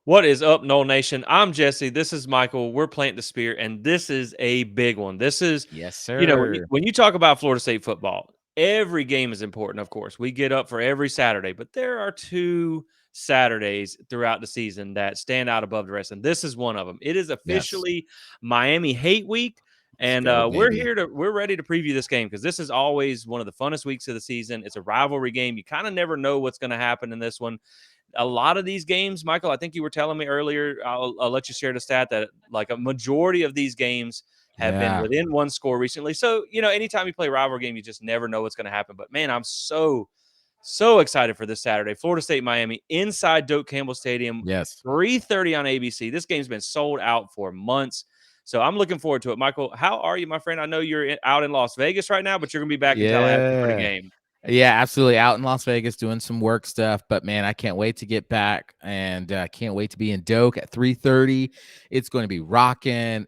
What is up, Noel Nation? I'm Jesse. This is Michael. We're Plant the Spear, and this is a big one. This is, Yes, when you, sir. when you talk about Florida State football, every game is important, of course. We get up for every Saturday, but there are two Saturdays throughout the season that stand out above the rest, and this is one of them. It is Yes. officially Miami Hate Week, Let's and go, baby. we're ready to preview this game because this is always one of the funnest weeks of the season. It's a rivalry game. You kind of never know what's going to happen in this one. A lot of these games, Michael, I think you were telling me earlier, I'll let you share the stat that like a majority of these games have been Yeah. within one score recently. So, anytime you play a rivalry game, you just never know what's going to happen. But man, I'm so excited for this Saturday. Florida State, Miami, inside Doak Campbell Stadium, Yes. 3:30 on ABC. This game's been sold out for months. So I'm looking forward to it. Michael, how are you, my friend? I know you're out in Las Vegas right now, but you're going to be back in Tallahassee for the Yeah. game. Yeah, absolutely. Out in Las Vegas doing some work stuff, but man, I can't wait to get back and can't wait to be in Doak at 3:30. It's going to be rocking.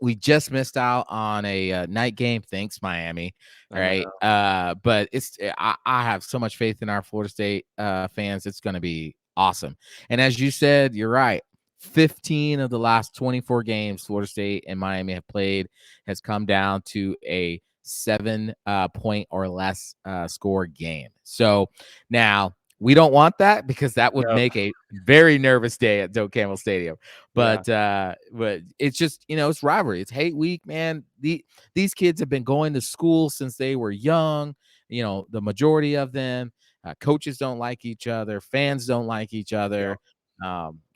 We just missed out on a night game. Thanks, Miami. I Right. know. But I have so much faith in our Florida State fans. It's going to be awesome. And as you said, you're right. 15 of the last 24 games Florida State and Miami have played has come down to a 7 point or less score game. So now we don't want that because that would No. make a very nervous day at Doak Campbell Stadium. Yeah. But it's just it's rivalry. It's hate week, man. These kids have been going to school since they were young. The majority of them. Coaches don't like each other. Fans don't like each Yeah. other.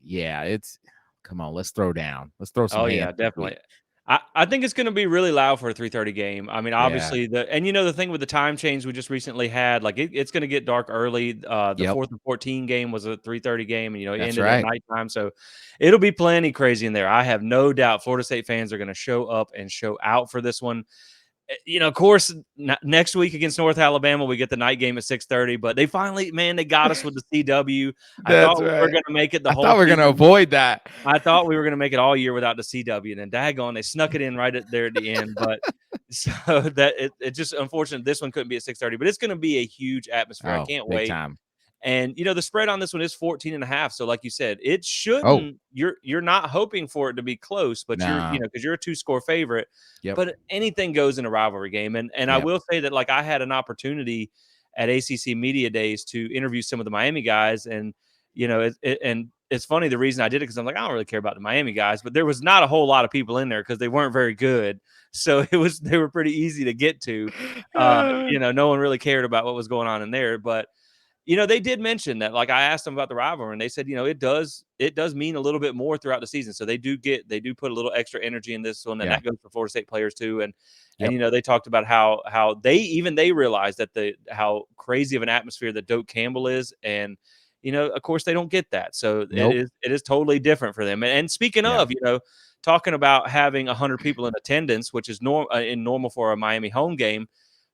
Yeah, it's come on. Let's throw down. Let's throw some Oh yeah, hands this week. definitely. I think it's gonna be really loud for a 3:30 game. I mean, Yeah. obviously the thing with the time change we just recently had, like it's gonna get dark early. The Yep. 4th and 14 game was a 3:30 game, and it That's ended at right. nighttime. So it'll be plenty crazy in there. I have no doubt Florida State fans are gonna show up and show out for this one. Of course, next week against North Alabama, we get the night game at 6:30. But they finally, man, they got us with the CW. I That's thought we were right. going to make it the I whole thought we are gonna season. avoid that. I thought we were going to make it all year without the CW, and then daggone, they snuck it in right there at the end. But so that it just unfortunate this one couldn't be at 6:30. But it's going to be a huge atmosphere. I Oh, can't big wait. time. And the spread on this one is 14.5. So like you said, it Oh, shouldn't you're not hoping for it to be close, but you're, nah. because you're a two-score favorite. Yep. But anything goes in a rivalry game. And I Yep. will say that like I had an opportunity at ACC Media Days to interview some of the Miami guys. And and it's funny the reason I did it because I'm like, I don't really care about the Miami guys, but there was not a whole lot of people in there because they weren't very good. So they were pretty easy to get to. No one really cared about what was going on in there. But they did mention that, like I asked them about the rivalry, and they said, it does mean a little bit more throughout the season. So they do put a little extra energy in this one, and Yeah. that goes for Florida State players too. And Yep. they talked about how they realized that how crazy of an atmosphere that Doak Campbell is, and of course they don't get that. So it Nope. is totally different for them. And speaking Yeah. of, talking about having 100 people in attendance, which is normal for a Miami home game.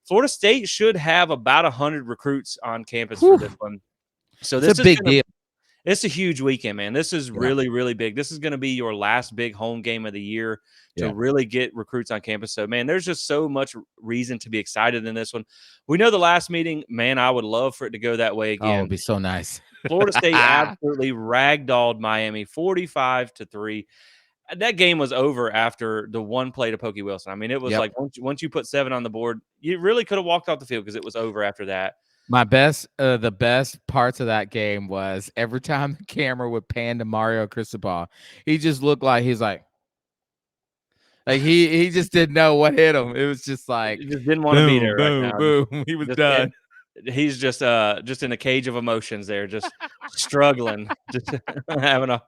Florida State should have about 100 recruits on campus for Whew. this one. So It's a this is big gonna deal. it's a huge weekend, man. This is Yeah. really, really big. This is gonna be your last big home game of the year to Yeah. really get recruits on campus. So, man, there's just so much reason to be excited in this one. We know the last meeting, man, I would love for it to go that way Oh, again. it'd be so nice. Florida State absolutely ragdolled Miami 45-3. That game was over after the one play to Pokey Wilson. I mean, it was Yep. like once you put 7 on the board, you really could have walked off the field because it was over after that. The best parts of that game was every time the camera would pan to Mario Cristobal, he just looked like he's like he just didn't know what hit him. It was just like He just didn't want to be boom, there right boom, now. boom. He was Just done. he's just in a cage of emotions there, just struggling, just having a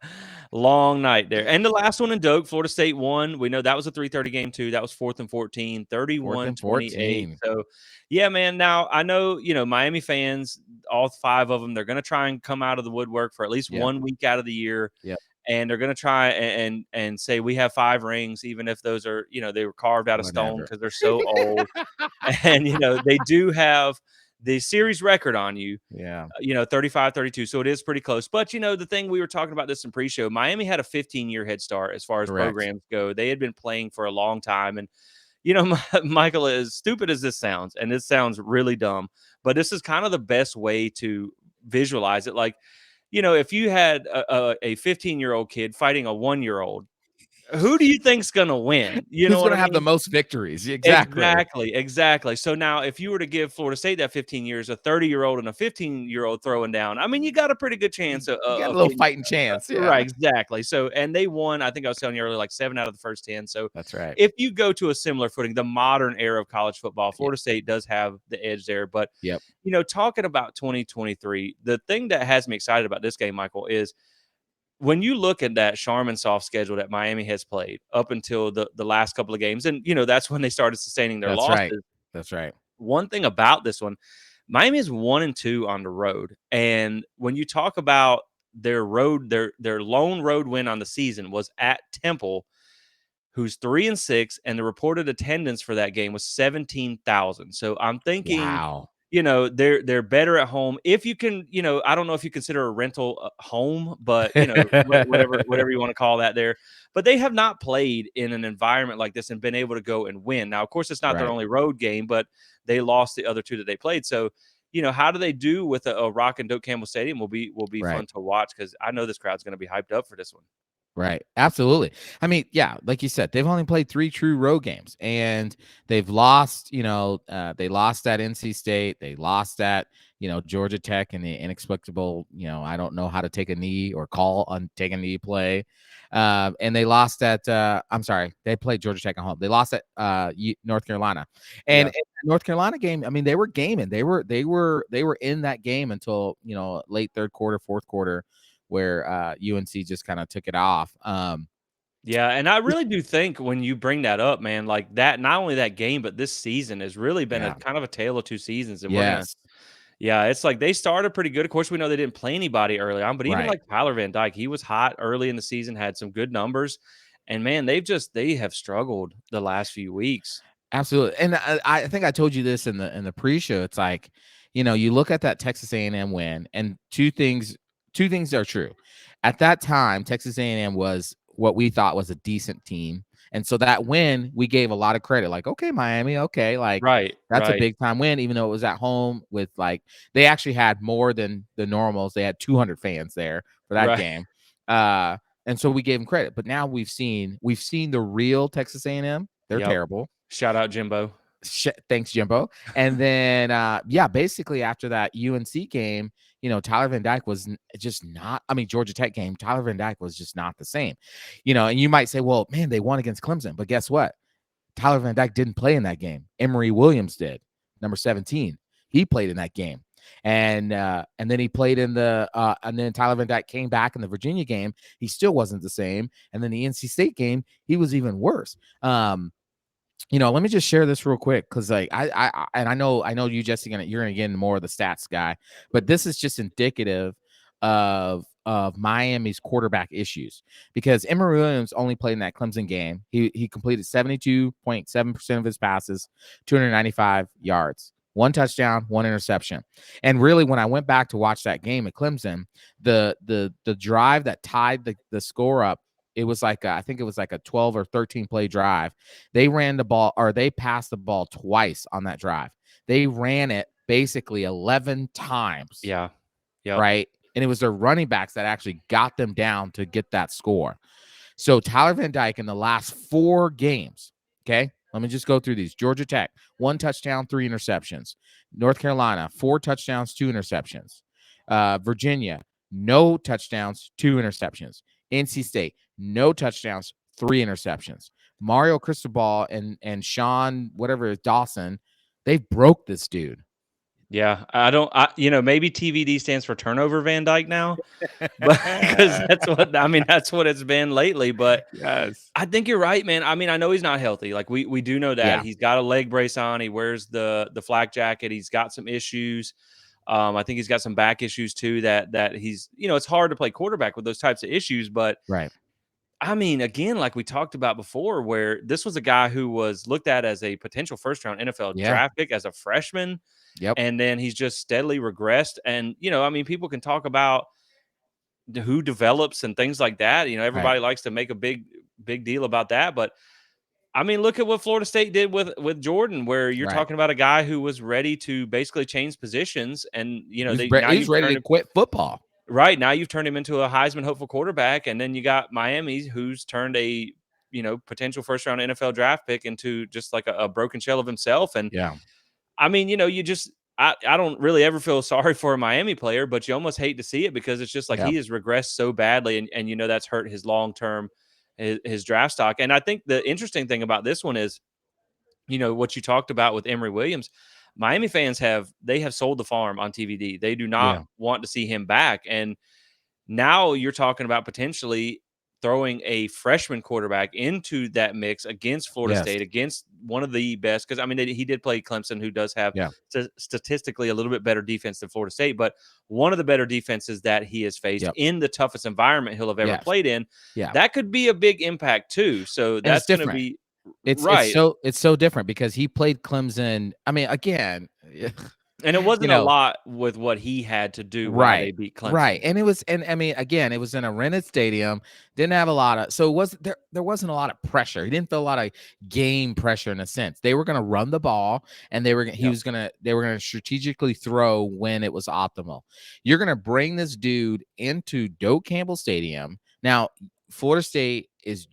long night there. And the last one in Doak, Florida State won. We know that was a 3:30 game too. That was 4th and 14, Fourth and 31-28. 14. So, yeah, man. Now I know, Miami fans, all 5 of them, they're going to try and come out of the woodwork for at least Yep. 1 week out of the year. Yep. And they're going to try and say we have 5 rings, even if those are, they were carved out of stone Whatever. because they're so old. And they do have the series record on you, Yeah. 35-32. So it is pretty close. But the thing, we were talking about this in pre-show, Miami had a 15-year head start as far as Correct. programs go. They had been playing for a long time. And Michael, as stupid as this sounds, and this sounds really dumb, but this is kind of the best way to visualize it. Like, if you had a 15-year-old kid fighting a 1-year-old, who do you think's gonna win? You know Who's what going I to have the mean? most victories? Exactly. Exactly, exactly. So now if you were to give Florida State that 15 years, a 30-year-old and a 15-year-old throwing down, I mean, you got a pretty good chance of You got a of little getting fighting chance. right, Yeah. exactly. So and they won, I think I was telling you earlier, like 7 out of the first 10. So That's right. if you go to a similar footing, the modern era of college football, Yeah. Florida State does have the edge there. But, Yep. talking about 2023, the thing that has me excited about this game, Michael, is when you look at that Charmin soft schedule that Miami has played up until the last couple of games, and that's when they started sustaining their That's right. losses. That's right. One thing about this one, Miami is 1-2 on the road, and when you talk about their lone road win on the season was at Temple, who's 3-6, and the reported attendance for that game was 17,000. So I'm thinking, Wow. they're better at home. If you can, I don't know if you consider a rental home, but whatever you want to call that there. But they have not played in an environment like this and been able to go and win. Now, of course, it's not their Right. only road game, but they lost the other two that they played. So, how do they do with a Rock and Doak Campbell Stadium will be Right. fun to watch because I know this crowd's going to be hyped up for this one. Right. Absolutely. I mean, yeah, like you said, they've only played 3 true road games and they've lost, they lost at NC State. They lost at, Georgia Tech in the inexplicable, I don't know how to take a knee or call on take a knee play. And they lost at, I'm sorry, they played Georgia Tech at home. They lost at North Carolina. And Yeah. in the North Carolina game, I mean, they were gaming. They were in that game until, late third quarter, fourth quarter, where UNC just kind of took it off. Yeah, and I really do think when you bring that up, man, like that, not only that game, but this season has really been a Yeah. kind of a tale of two seasons. And Yes. yeah, it's like they started pretty good. Of course, we know they didn't play anybody early on, but even Right. like Tyler Van Dyke, he was hot early in the season, had some good numbers. And man, they have struggled the last few weeks. Absolutely. And I think I told you this in the pre-show. It's like, you look at that Texas A&M win, and two things are true. At that time, Texas A&M was what we thought was a decent team. And so that win, we gave a lot of credit. Like, okay, Miami, okay, like Right, that's a right, big time win, even though it was at home with they actually had more than the normals. They had 200 fans there for that right. game. And so we gave them credit. But now we've seen the real Texas A&M. They're Yep. terrible. Shout out Jimbo. Thanks, Jimbo. And then, basically after that UNC game, Tyler Van Dyke was just not. I mean, Georgia Tech game, Tyler Van Dyke was just not the same. And you might say, well, man, they won against Clemson, but guess what? Tyler Van Dyke didn't play in that game. Emory Williams did, number 17. He played in that game. And then he played in and then Tyler Van Dyke came back in the Virginia game. He still wasn't the same. And then the NC State game, he was even worse. Let me just share this real quick because I know you, Jesse, you're gonna get into more of the stats guy, but this is just indicative of Miami's quarterback issues because Emory Williams only played in that Clemson game. He completed 72.7% of his passes, 295 yards, 1 touchdown, 1 interception. And really, when I went back to watch that game at Clemson, the drive that tied the score up, it was I think it was like a 12 or 13 play drive. They ran the ball, or they passed the ball twice on that drive. They ran it basically 11 times. Yeah. Yep. Right. And it was their running backs that actually got them down to get that score. So Tyler Van Dyke in the last 4 games. Okay. Let me just go through these. Georgia Tech, 1 touchdown, 3 interceptions. North Carolina, 4 touchdowns, 2 interceptions. Virginia, no touchdowns, 2 interceptions. NC State, no touchdowns, 3 interceptions. Mario Cristobal and Sean, whatever is Dawson, they broke this dude. Yeah, maybe TVD stands for turnover Van Dyke now, but because that's what it's been lately. But Yes. I think you're right, man. I mean, I know he's not healthy. Like we do know that Yeah. he's got a leg brace on. He wears the flak jacket. He's got some issues. I think he's got some back issues too. That he's it's hard to play quarterback with those types of issues. But Right. I mean, again, like we talked about before, where this was a guy who was looked at as a potential first round NFL Yeah. draft pick as a freshman. Yep. And then he's just steadily regressed. And, I mean, people can talk about who develops and things like that. Everybody likes to make a big deal about that. But I mean, look at what Florida State did with Jordan, where you're talking about a guy who was ready to basically change positions. And, He's ready to quit football. Right, now you've turned him into a Heisman hopeful quarterback, and then you got Miami, who's turned a, potential first-round NFL draft pick into just like a broken shell of himself, and, Yeah. I mean, you just I don't really ever feel sorry for a Miami player, but you almost hate to see it because it's just like Yeah. he has regressed so badly, and that's hurt his long-term his draft stock, and I think the interesting thing about this one is, what you talked about with Emory Williams. Miami fans have sold the farm on TVD. They do not Yeah. want to see him back, and now you're talking about potentially throwing a freshman quarterback into that mix against Florida Yes. State, against one of the best. Because I mean, he did play Clemson, who does have Yeah. statistically a little bit better defense than Florida State, but one of the better defenses that he has faced Yep. in the toughest environment he'll have ever Yes. played in. Yeah. That could be a big impact too. So And it's that's going to different. be It's right. so different because he played Clemson. I mean, again, And it you wasn't a know, lot with what he had to do while they right, beat right, Clemson. and I mean, again, it was in a rented stadium. Didn't have a lot of, so it wasn't there. There wasn't a lot of pressure. He didn't feel a lot of game pressure in a sense. They were going to run the ball, and they were Yep. they were going to strategically throw when it was optimal. You're going to bring this dude into Doak Campbell Stadium. Now, Florida State is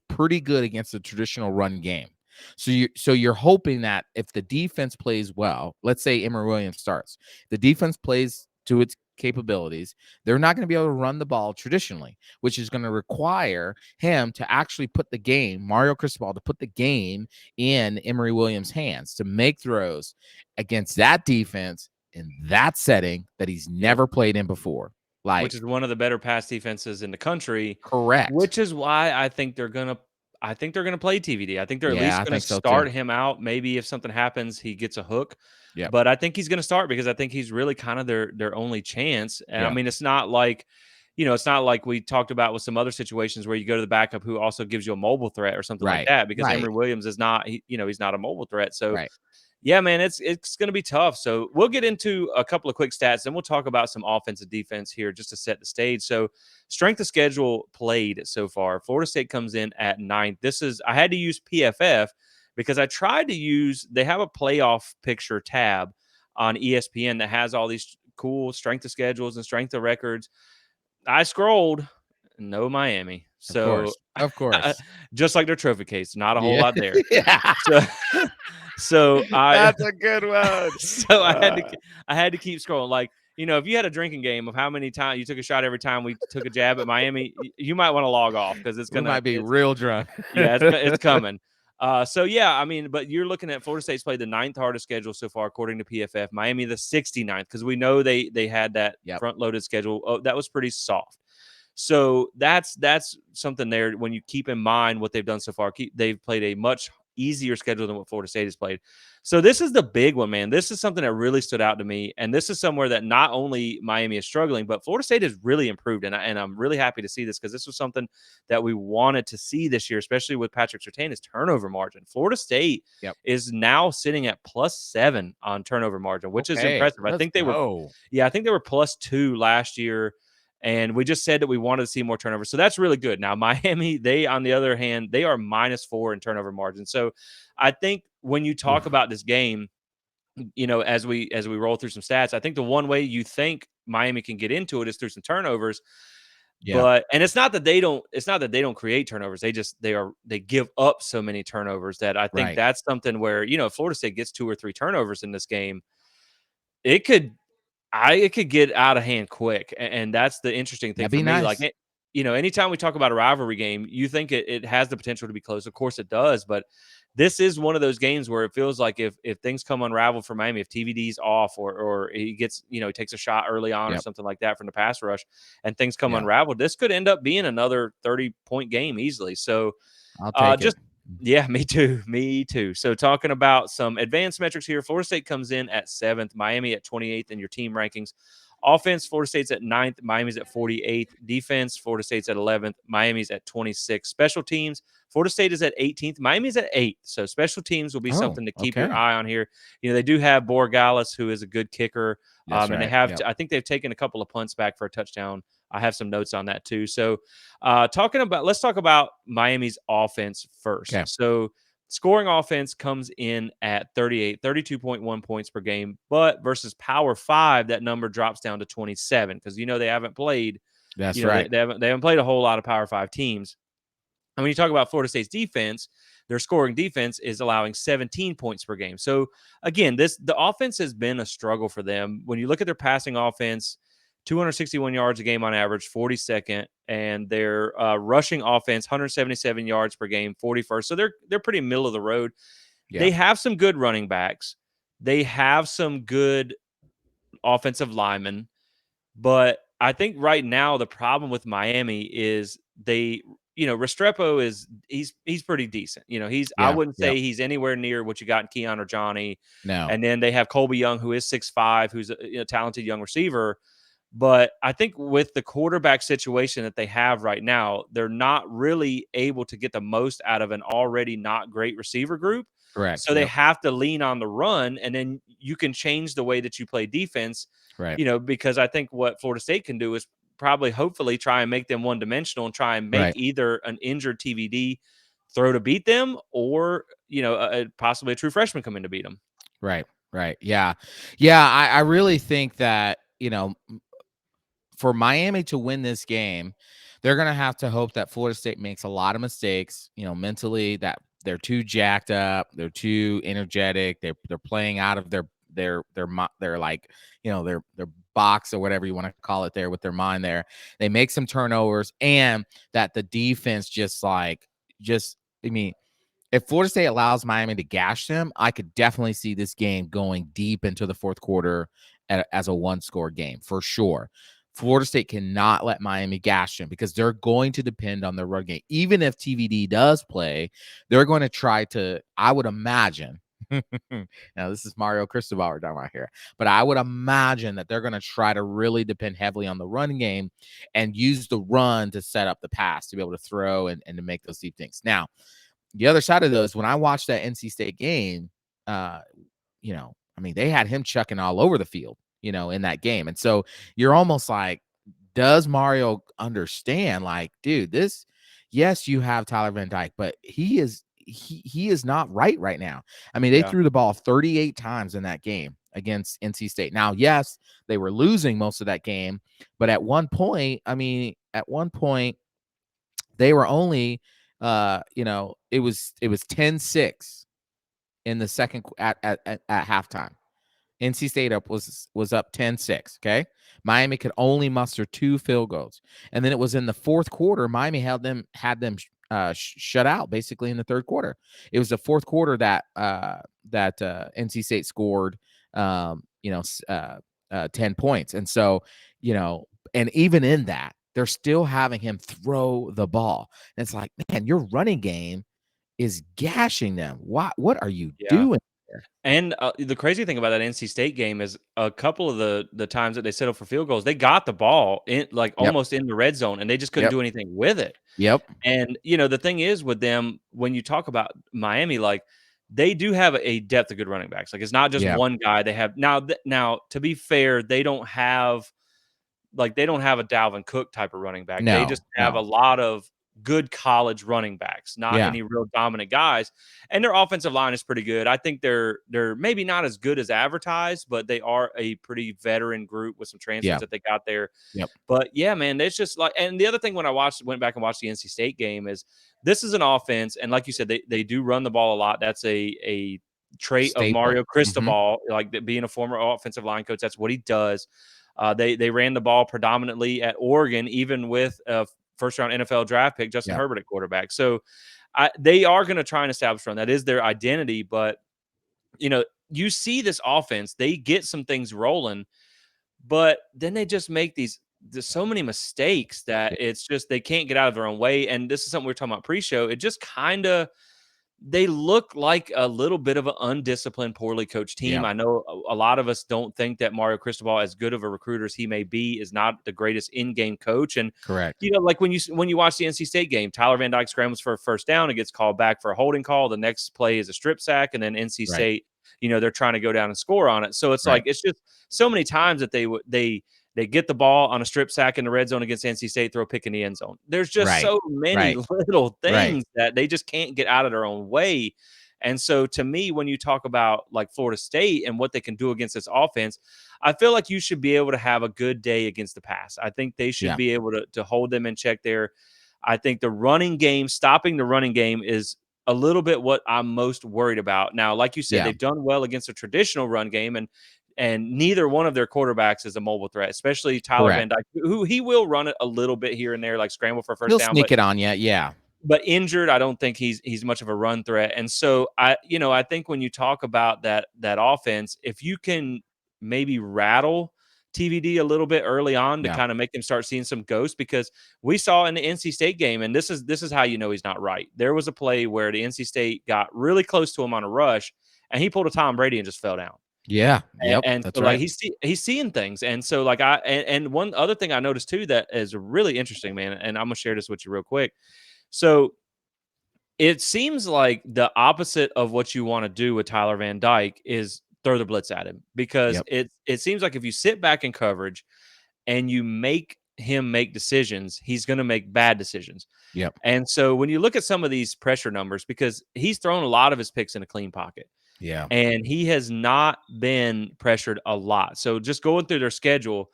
pretty good against the traditional run game. So you're hoping that if the defense plays well, let's say Emory Williams starts, the defense plays to its capabilities, they're not going to be able to run the ball traditionally, which is going to require him to actually put the game, Mario Cristobal, to put the game in Emory Williams' hands to make throws against that defense in that setting that he's never played in before. Which Like, is one of the better pass defenses in the country, correct. which is why I think they're gonna play TVD. I think they're at Yeah, least I gonna think so too. start him out. Maybe if something happens, he gets a hook. Yep. But I think he's gonna start because I think he's really kind of their only chance. And I Yeah. mean, it's not like, it's not like we talked about with some other situations where you go to the backup who also gives you a mobile threat or something like Right. that, because Right. Emory Williams is not, he's not a mobile threat. So Right. yeah, man, it's going to be tough. So we'll get into a couple of quick stats, and we'll talk about some offensive defense here just to set the stage. So strength of schedule played so far. Florida State comes in at 9th. I had to use PFF because I tried to use. They have a playoff picture tab on ESPN that has all these cool strength of schedules and strength of records. I scrolled, no Miami. Of So course. Of course. just like their trophy case, not a whole Yeah. lot there. Yeah. So so I That's a good one. so I had to keep scrolling. Like, if you had a drinking game of how many times you took a shot every time we took a jab at Miami, you might want to log off because We might be real drunk. it's coming. So yeah, I mean, but you're looking at Florida State's played the 9th hardest schedule so far according to PFF. Miami the 69th, because we know they had that Yep. front loaded schedule. Oh, that was pretty soft. So that's something there when you keep in mind what they've done so far. They've played a much easier schedule than what Florida State has played. So this is the big one, man. This is something that really stood out to me, and this is somewhere that not only Miami is struggling, but Florida State has really improved, and I'm really happy to see this because this was something that we wanted to see this year, especially with Patrick Surtain's turnover margin. Florida State Yep. is now sitting at +7 on turnover margin, which is impressive. I think they were +2 last year. And we just said that we wanted to see more turnover. So that's really good. Now, Miami, they, on the other hand, they are -4 in turnover margin. So I think when you talk about this game, as we roll through some stats, I think the one way you think Miami can get into it is through some turnovers. Yeah. But it's not that they don't create turnovers. They give up so many turnovers that I think Right. that's something where, if Florida State gets 2 or 3 turnovers in this game, it could get out of hand quick, and that's the interesting thing That'd for be me. nice. Like, anytime we talk about a rivalry game, you think it has the potential to be close. Of course, it does, but this is one of those games where it feels like if things come unraveled for Miami, if TVD's off or he gets, he takes a shot early on or Yep. something like that from the pass rush, and things come Yeah. unraveled, this could end up being another 30-point game easily. So, I'll take just it. yeah, me too. Me too. So talking about some advanced metrics here, Florida State comes in at 7th, Miami at 28th in your team rankings. Offense, Florida State's at 9th, Miami's at 48th. Defense, Florida State's at 11th, Miami's at 26th. Special teams, Florida State is at 18th, Miami's at 8th. So special teams will be something to keep your okay. eye on here. They do have Borregales, who is a good kicker. That's And they right. have, Yep. I think they've taken a couple of punts back for a touchdown. I have some notes on that too. So let's talk about Miami's offense first. Okay. So Scoring offense comes in at 32.1 points per game, but versus Power 5, that number drops down to 27 because they haven't played, That's they, right. they haven't played a whole lot of Power 5 teams. And when you talk about Florida State's defense, their scoring defense is allowing 17 points per game. So again, the offense has been a struggle for them. When you look at their passing offense, 261 yards a game on average, 42nd, and their rushing offense, 177 yards per game, 41st. So they're pretty middle of the road. Yeah. They have some good running backs. They have some good offensive linemen. But I think right now the problem with Miami is Restrepo he's pretty decent. I Yeah. wouldn't Yep. say he's anywhere near what you got in Keon or Johnny. No. And then they have Colby Young, who is 6'5", who's a talented young receiver. But I think with the quarterback situation that they have right now, they're not really able to get the most out of an already not great receiver group. Correct. So they Yep. have to lean on the run, and then you can change the way that you play defense. Right. Because I think what Florida State can do is probably hopefully try and make them one dimensional and try and make Right. either an injured TVD throw to beat them or, possibly a true freshman come in to beat them. Right. Right. Yeah. Yeah. I really think that, for Miami to win this game, they're going to have to hope that Florida State makes a lot of mistakes, mentally, that they're too jacked up, they're too energetic, they're playing out of their like, their box or whatever you want to call it there with their mind there. They make some turnovers, and that the defense if Florida State allows Miami to gash them, I could definitely see this game going deep into the fourth quarter as a one-score game for sure. Florida State cannot let Miami gash them because they're going to depend on their run game. Even if TVD does play, they're going to try to, I would imagine. Now, this is Mario Cristobal we're talking about here, but I would imagine that they're going to try to really depend heavily on the run game and use the run to set up the pass to be able to throw and to make those deep things. Now, the other side of those, when I watched that NC State game, they had him chucking all over the field, in that game. And so you're almost like, does Mario understand? Like, dude, yes, you have Tyler Van Dyke, but he is not right now. They threw the ball 38 times in that game against NC State. Now, yes, they were losing most of that game, but at one point, they were only it was 10-6 in the second at halftime. NC State was up 10-6. Okay. Miami could only muster 2 field goals. And then it was in the fourth quarter. Miami had them shut out basically in the third quarter. It was the fourth quarter that NC State scored 10 points. And so, and even in that, they're still having him throw the ball. And it's like, man, your running game is gashing them. What are you doing there? And the crazy thing about that NC State game is a couple of the times that they settled for field goals, they got the ball in almost in the red zone, and they just couldn't do anything with it. Yep. And the thing is with them, when you talk about Miami, like they do have a depth of good running backs. Like it's not just one guy. They have now. To be fair, they don't have a Dalvin Cook type of running back. They just have a lot of good college running backs, not any real dominant guys. And their offensive line is pretty good. I think they're maybe not as good as advertised, but they are a pretty veteran group with some transfers that they got there. Yep. But yeah, man, it's just like, and the other thing when I went back and watched the NC State game is this is an offense. And like you said, they do run the ball a lot. That's a trait of Mario Cristobal, like being a former offensive line coach. That's what he does. They ran the ball predominantly at Oregon, even with a first-round NFL draft pick, Justin Herbert at quarterback. So they are going to try and establish run. That is their identity. But, you see this offense, they get some things rolling, but then they just make there's so many mistakes that it's just they can't get out of their own way. And this is something we were talking about pre-show. It just kind of – they look like a little bit of an undisciplined, poorly coached team. I know a lot of us don't think that Mario Cristobal, as good of a recruiter as he may be, is not the greatest in-game coach. And correct. Like when you watch the NC State game, Tyler Van Dyke scrambles for a first down and gets called back for a holding call. The next play is a strip sack, and then NC State, they're trying to go down and score on it. So it's like it's just so many times that they get the ball on a strip sack in the red zone against NC State, throw a pick in the end zone. There's just so many little things that they just can't get out of their own way. And so to me, when you talk about like Florida State and what they can do against this offense, I feel like you should be able to have a good day against the pass. I think they should Yeah. be able to hold them in check there. I think the running game, stopping the running game is a little bit what I'm most worried about. Now, like you said, Yeah. they've done well against a traditional run game, and neither one of their quarterbacks is a mobile threat, especially Tyler Correct. Van Dyke, who he will run it a little bit here and there, like scramble for first He'll down, sneak it on you. Yeah. but injured, I don't think he's much of a run threat. And so I think when you talk about that offense, if you can maybe rattle TVD a little bit early on to Yeah. kind of make them start seeing some ghosts, because we saw in the NC State game, and this is how you know he's not right. There was a play where the NC State got really close to him on a rush, and he pulled a Tom Brady and just fell down. Yeah. Yep. And That's so, like, right. he's seeing things, and so, like, and one other thing I noticed too that is really interesting, man, and I'm gonna share this with you real quick. So it seems like the opposite of what you want to do with Tyler Van Dyke is throw the blitz at him, because Yep. it seems like if you sit back in coverage and you make him make decisions, he's going to make bad decisions. Yep. And so when you look at some of these pressure numbers, because he's thrown a lot of his picks in a clean pocket, Yeah. and he has not been pressured a lot. So just going through their schedule,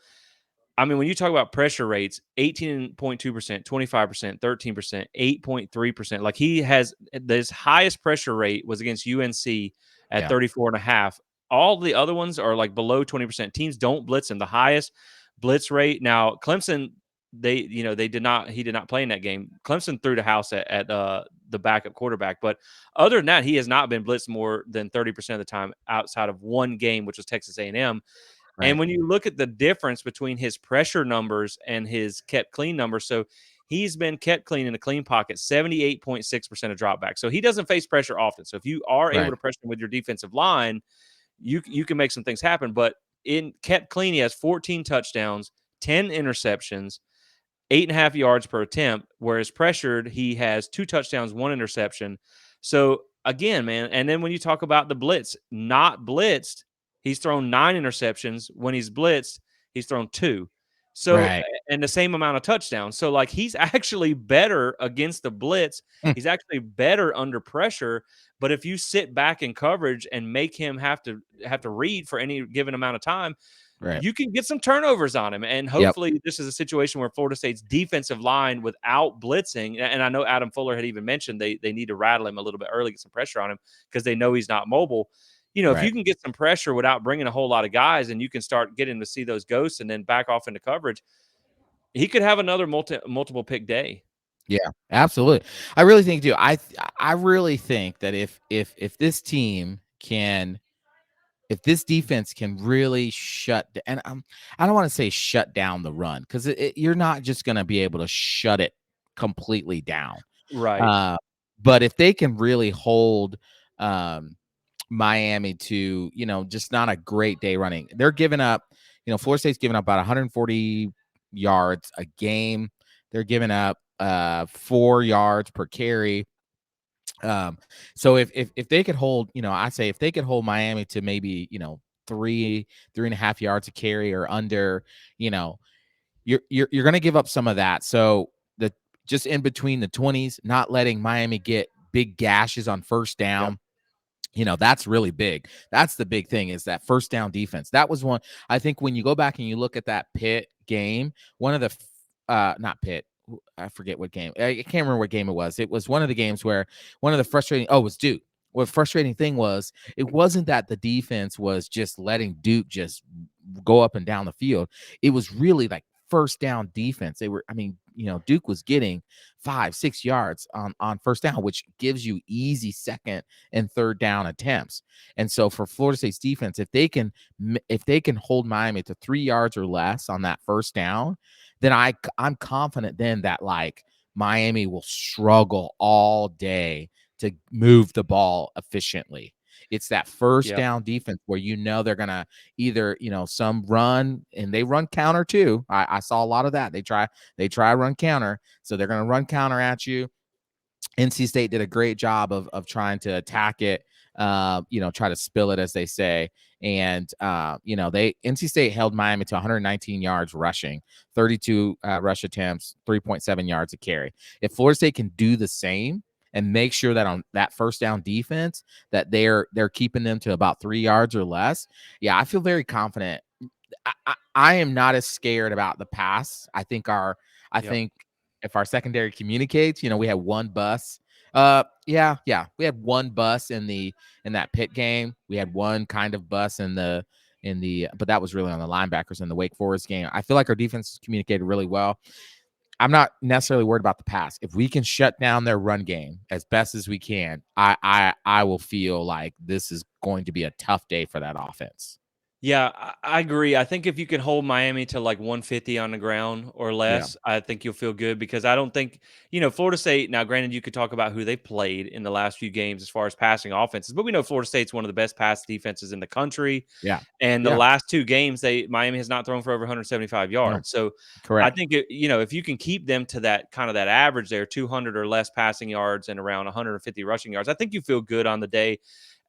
I mean, when you talk about pressure rates, 18.2%, 25%, 13%, 8.3%, like he has his highest pressure rate was against UNC at Yeah. 34.5. All the other ones are like below 20%. Teams don't blitz him. The highest blitz rate. Now, Clemson, he did not play in that game. Clemson threw the house at the backup quarterback. But other than that, he has not been blitzed more than 30% of the time outside of one game, which was Texas A&M. And Right. when you look at the difference between his pressure numbers and his kept clean numbers, so he's been kept clean in a clean pocket 78.6% of dropback. So he doesn't face pressure often. So if you are able Right. to pressure him with your defensive line, you can make some things happen. But in kept clean, he has 14 touchdowns, 10 interceptions, 8.5 yards per attempt. Whereas pressured, he has 2 touchdowns, 1 interception. So again, man, and then when you talk about the blitz, not blitzed, he's thrown 9 interceptions. When he's blitzed, he's thrown 2. So Right. and the same amount of touchdowns. So like he's actually better against the blitz. Mm. He's actually better under pressure. But if you sit back in coverage and make him have to read for any given amount of time, Right. you can get some turnovers on him. And Yep. hopefully this is a situation where Florida State's defensive line without blitzing, and I know Adam Fuller had even mentioned they need to rattle him a little bit early, get some pressure on him because they know he's not mobile. If Right. you can get some pressure without bringing a whole lot of guys, and you can start getting to see those ghosts and then back off into coverage, he could have another multiple pick day. Yeah, absolutely. I really think, too. I really think that if this team can, if this defense can really and I don't want to say shut down the run, because you're not just going to be able to shut it completely down. Right. Uh, but if they can really hold Miami to, just not a great day running, they're giving up. Florida State's giving up about 140 yards a game. They're giving up 4 yards per carry. So if they could hold, I say if they could hold Miami to maybe, 3.5 yards a carry or under, you're going to give up some of that. So the just in between the 20s, not letting Miami get big gashes on first down. Yep. That's really big. That's the big thing, is that first down defense. That was one. I think when you go back and you look at that Pitt game, one of the not Pitt, I forget what game. I can't remember what game it was. It was one of the games where one of the frustrating. Oh, it was Duke. What frustrating thing was, it wasn't that the defense was just letting Duke just go up and down the field. It was really like first down defense. Duke was getting 5-6 yards on first down, which gives you easy second and third down attempts. And so for Florida State's defense, if they can hold Miami to 3 yards or less on that first down, then I'm confident then that like Miami will struggle all day to move the ball efficiently. It's that first down defense where they're gonna either some run, and they run counter too. I saw a lot of that. They try run counter, so they're gonna run counter at you. NC State did a great job of trying to attack it, try to spill it, as they say. And NC State held Miami to 119 yards rushing, 32 rush attempts, 3.7 yards a carry. If Florida State can do the same, and make sure that on that first down defense that they're keeping them to about 3 yards or less. Yeah, I feel very confident. I am not as scared about the pass. I Yep. think if our secondary communicates, we had one bus. Yeah, we had one bus in that Pitt game. We had one kind of bus but that was really on the linebackers in the Wake Forest game. I feel like our defense communicated really well. I'm not necessarily worried about the pass. If we can shut down their run game as best as we can, I will feel like this is going to be a tough day for that offense. Yeah, I agree. I think if you can hold Miami to like 150 on the ground or Yeah. less, I think you'll feel good because I don't think, Florida State. Now, granted, you could talk about who they played in the last few games as far as passing offenses, but we know Florida State's one of the best pass defenses in the country. Yeah. And the Yeah. last two games, Miami has not thrown for over 175 No. yards. So I Correct. think if you can keep them to that kind of that average there, 200 or less passing yards and around 150 rushing yards, I think you feel good on the day.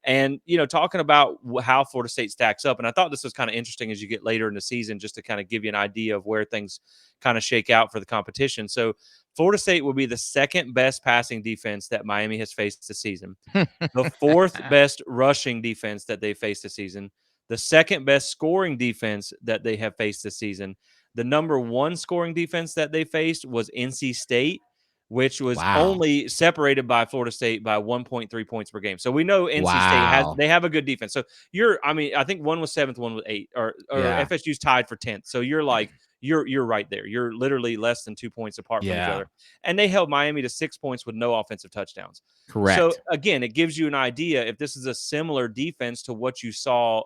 And, talking about how Florida State stacks up, and I thought this was kind of interesting as you get later in the season, just to kind of give you an idea of where things kind of shake out for the competition. So, Florida State will be the second best passing defense that Miami has faced this season, the fourth best rushing defense that they faced this season, the second best scoring defense that they have faced this season. The number one scoring defense that they faced was NC State, which was Wow. only separated by Florida State by 1.3 points per game. So we know NC State Wow. they have a good defense. So I think one was seventh, one was eighth, or Yeah. FSU's tied for 10th. So you're right there. You're literally less than 2 points apart from each Yeah. other. And they held Miami to 6 points with no offensive touchdowns. So Correct. again, it gives you an idea if this is a similar defense to what you saw,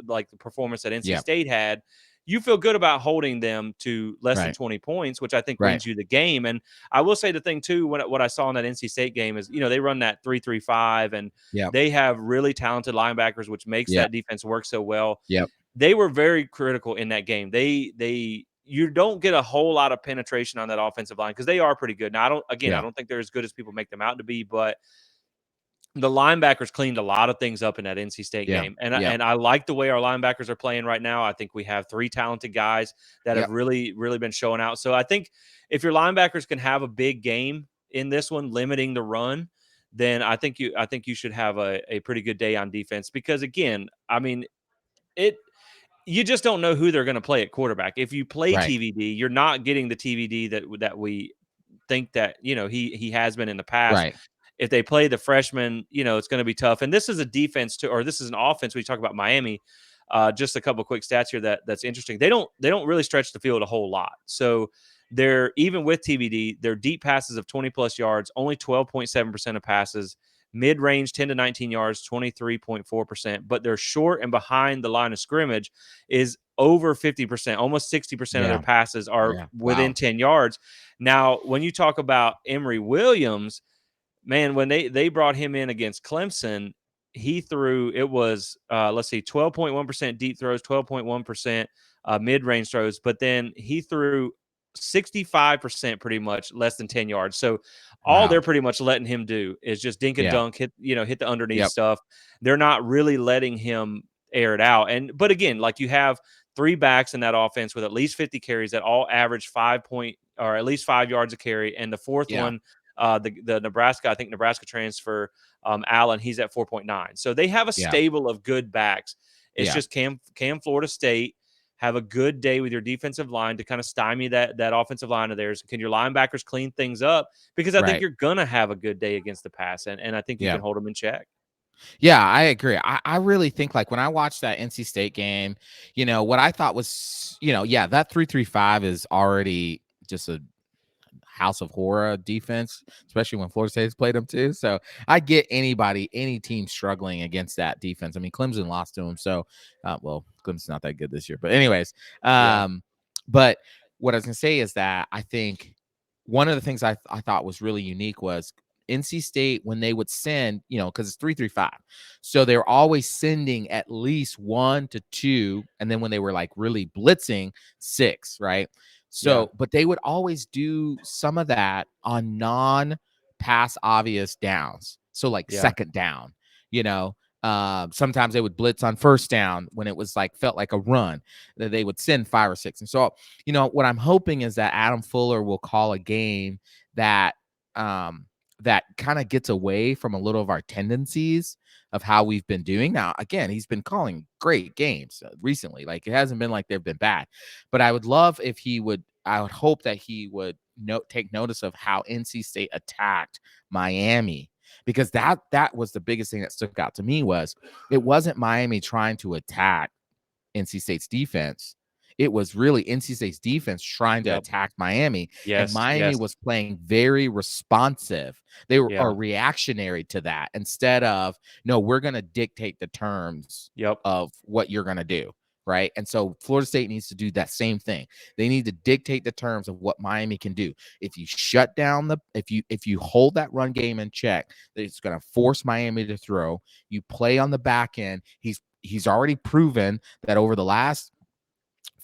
like the performance that NC Yeah. State had. You feel good about holding them to less than Right. 20 points, which I think Right. wins you the game. And I will say the thing too, what I saw in that NC State game is, they run that 3-3-5, and Yeah. they have really talented linebackers, which makes Yeah. that defense work so well. Yep. They were very critical in that game. You don't get a whole lot of penetration on that offensive line because they are pretty good. Now, I Yeah. don't think they're as good as people make them out to be, but the linebackers cleaned a lot of things up in that NC State Yeah. game. And Yep. I like the way our linebackers are playing right now. I think we have three talented guys that have Yep. really, really been showing out. So I think if your linebackers can have a big game in this one, limiting the run, then I think you should have a pretty good day on defense because again, I mean, you just don't know who they're going to play at quarterback. If you play Right. TVD, you're not getting the TVD that we think that, he has been in the past. Right. If they play the freshman, it's going to be tough. And this is a defense this is an offense. We talk about Miami. Just a couple of quick stats here that's interesting. They don't really stretch the field a whole lot. So they're even with TVD, their deep passes of 20 plus yards, only 12.7% of passes, mid range 10 to 19 yards, 23.4%. But their short and behind the line of scrimmage is over 50%, almost 60% of their Yeah. passes are Yeah. within Wow. 10 yards. Now, when you talk about Emory Williams, man, when they brought him in against Clemson, he threw, it was 12.1% deep throws, 12.1% mid-range throws, but then he threw 65% pretty much less than 10 yards. So all Wow. they're pretty much letting him do is just dink and Yeah. dunk, hit the underneath Yep. stuff. They're not really letting him air it out. But again, like you have three backs in that offense with at least 50 carries that all average 5 yards a carry, and the fourth Yeah. one, the Nebraska, I think Nebraska transfer, Allen, he's at 4.9. So they have a Yeah. stable of good backs. It's Yeah. just can Florida State have a good day with your defensive line to kind of stymie that offensive line of theirs? Can your linebackers clean things up? Because I think Right. you're gonna have a good day against the pass, and I think you Yeah. can hold them in check. Yeah, I agree. I really think like when I watched that NC State game, what I thought was, yeah, that 3-3-5 is already just a house of horror defense, especially when Florida State's played them too. So I get any team struggling against that defense. I mean, Clemson lost to them. So, Clemson's not that good this year. But anyways, Yeah. but what I was going to say is that I think one of the things I thought was really unique was NC State when they would send, because it's 3-3-5. So they're always sending at least 1 to 2. And then when they were like really blitzing, 6, right? So, but they would always do some of that on non-pass obvious downs. So like second down, sometimes they would blitz on first down when it was like felt like a run that they would send 5 or 6. And so, what I'm hoping is that Adam Fuller will call a game that that kind of gets away from a little of our tendencies of how we've been doing. Now, again, he's been calling great games recently. Like, it hasn't been like they've been bad, but I would love if I would hope that he would take notice of how NC State attacked Miami, because that was the biggest thing that stuck out to me. Was it wasn't Miami trying to attack NC State's defense. It was really NC State's defense trying to Yep. attack Miami, and Yes. Miami Yes. was playing very responsive. They were Yeah. reactionary to that, instead of, no, we're going to dictate the terms Yep. of what you're going to do. Right. And so Florida State needs to do that same thing. They need to dictate the terms of what Miami can do. If you shut down if you hold that run game in check, it's going to force Miami to throw. You play on the back end. He's already proven that over the last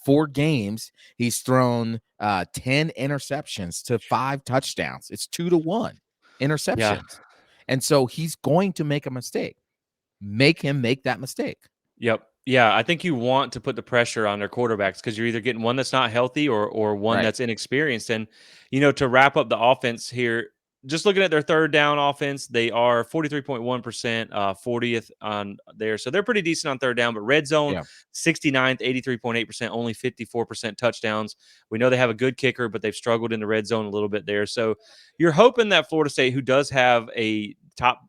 4 games, he's thrown 10 interceptions to 5 touchdowns. It's 2-1 interceptions. Yeah. And so he's going to make a mistake. Make him make that mistake. Yep. Yeah, I think you want to put the pressure on their quarterbacks because you're either getting one that's not healthy or one Right. that's inexperienced. And, to wrap up the offense here, just looking at their third down offense, they are 43.1%, 40th on there. So they're pretty decent on third down, but red zone, Yeah. 69th, 83.8%, only 54% touchdowns. We know they have a good kicker, but they've struggled in the red zone a little bit there. So you're hoping that Florida State, who does have a top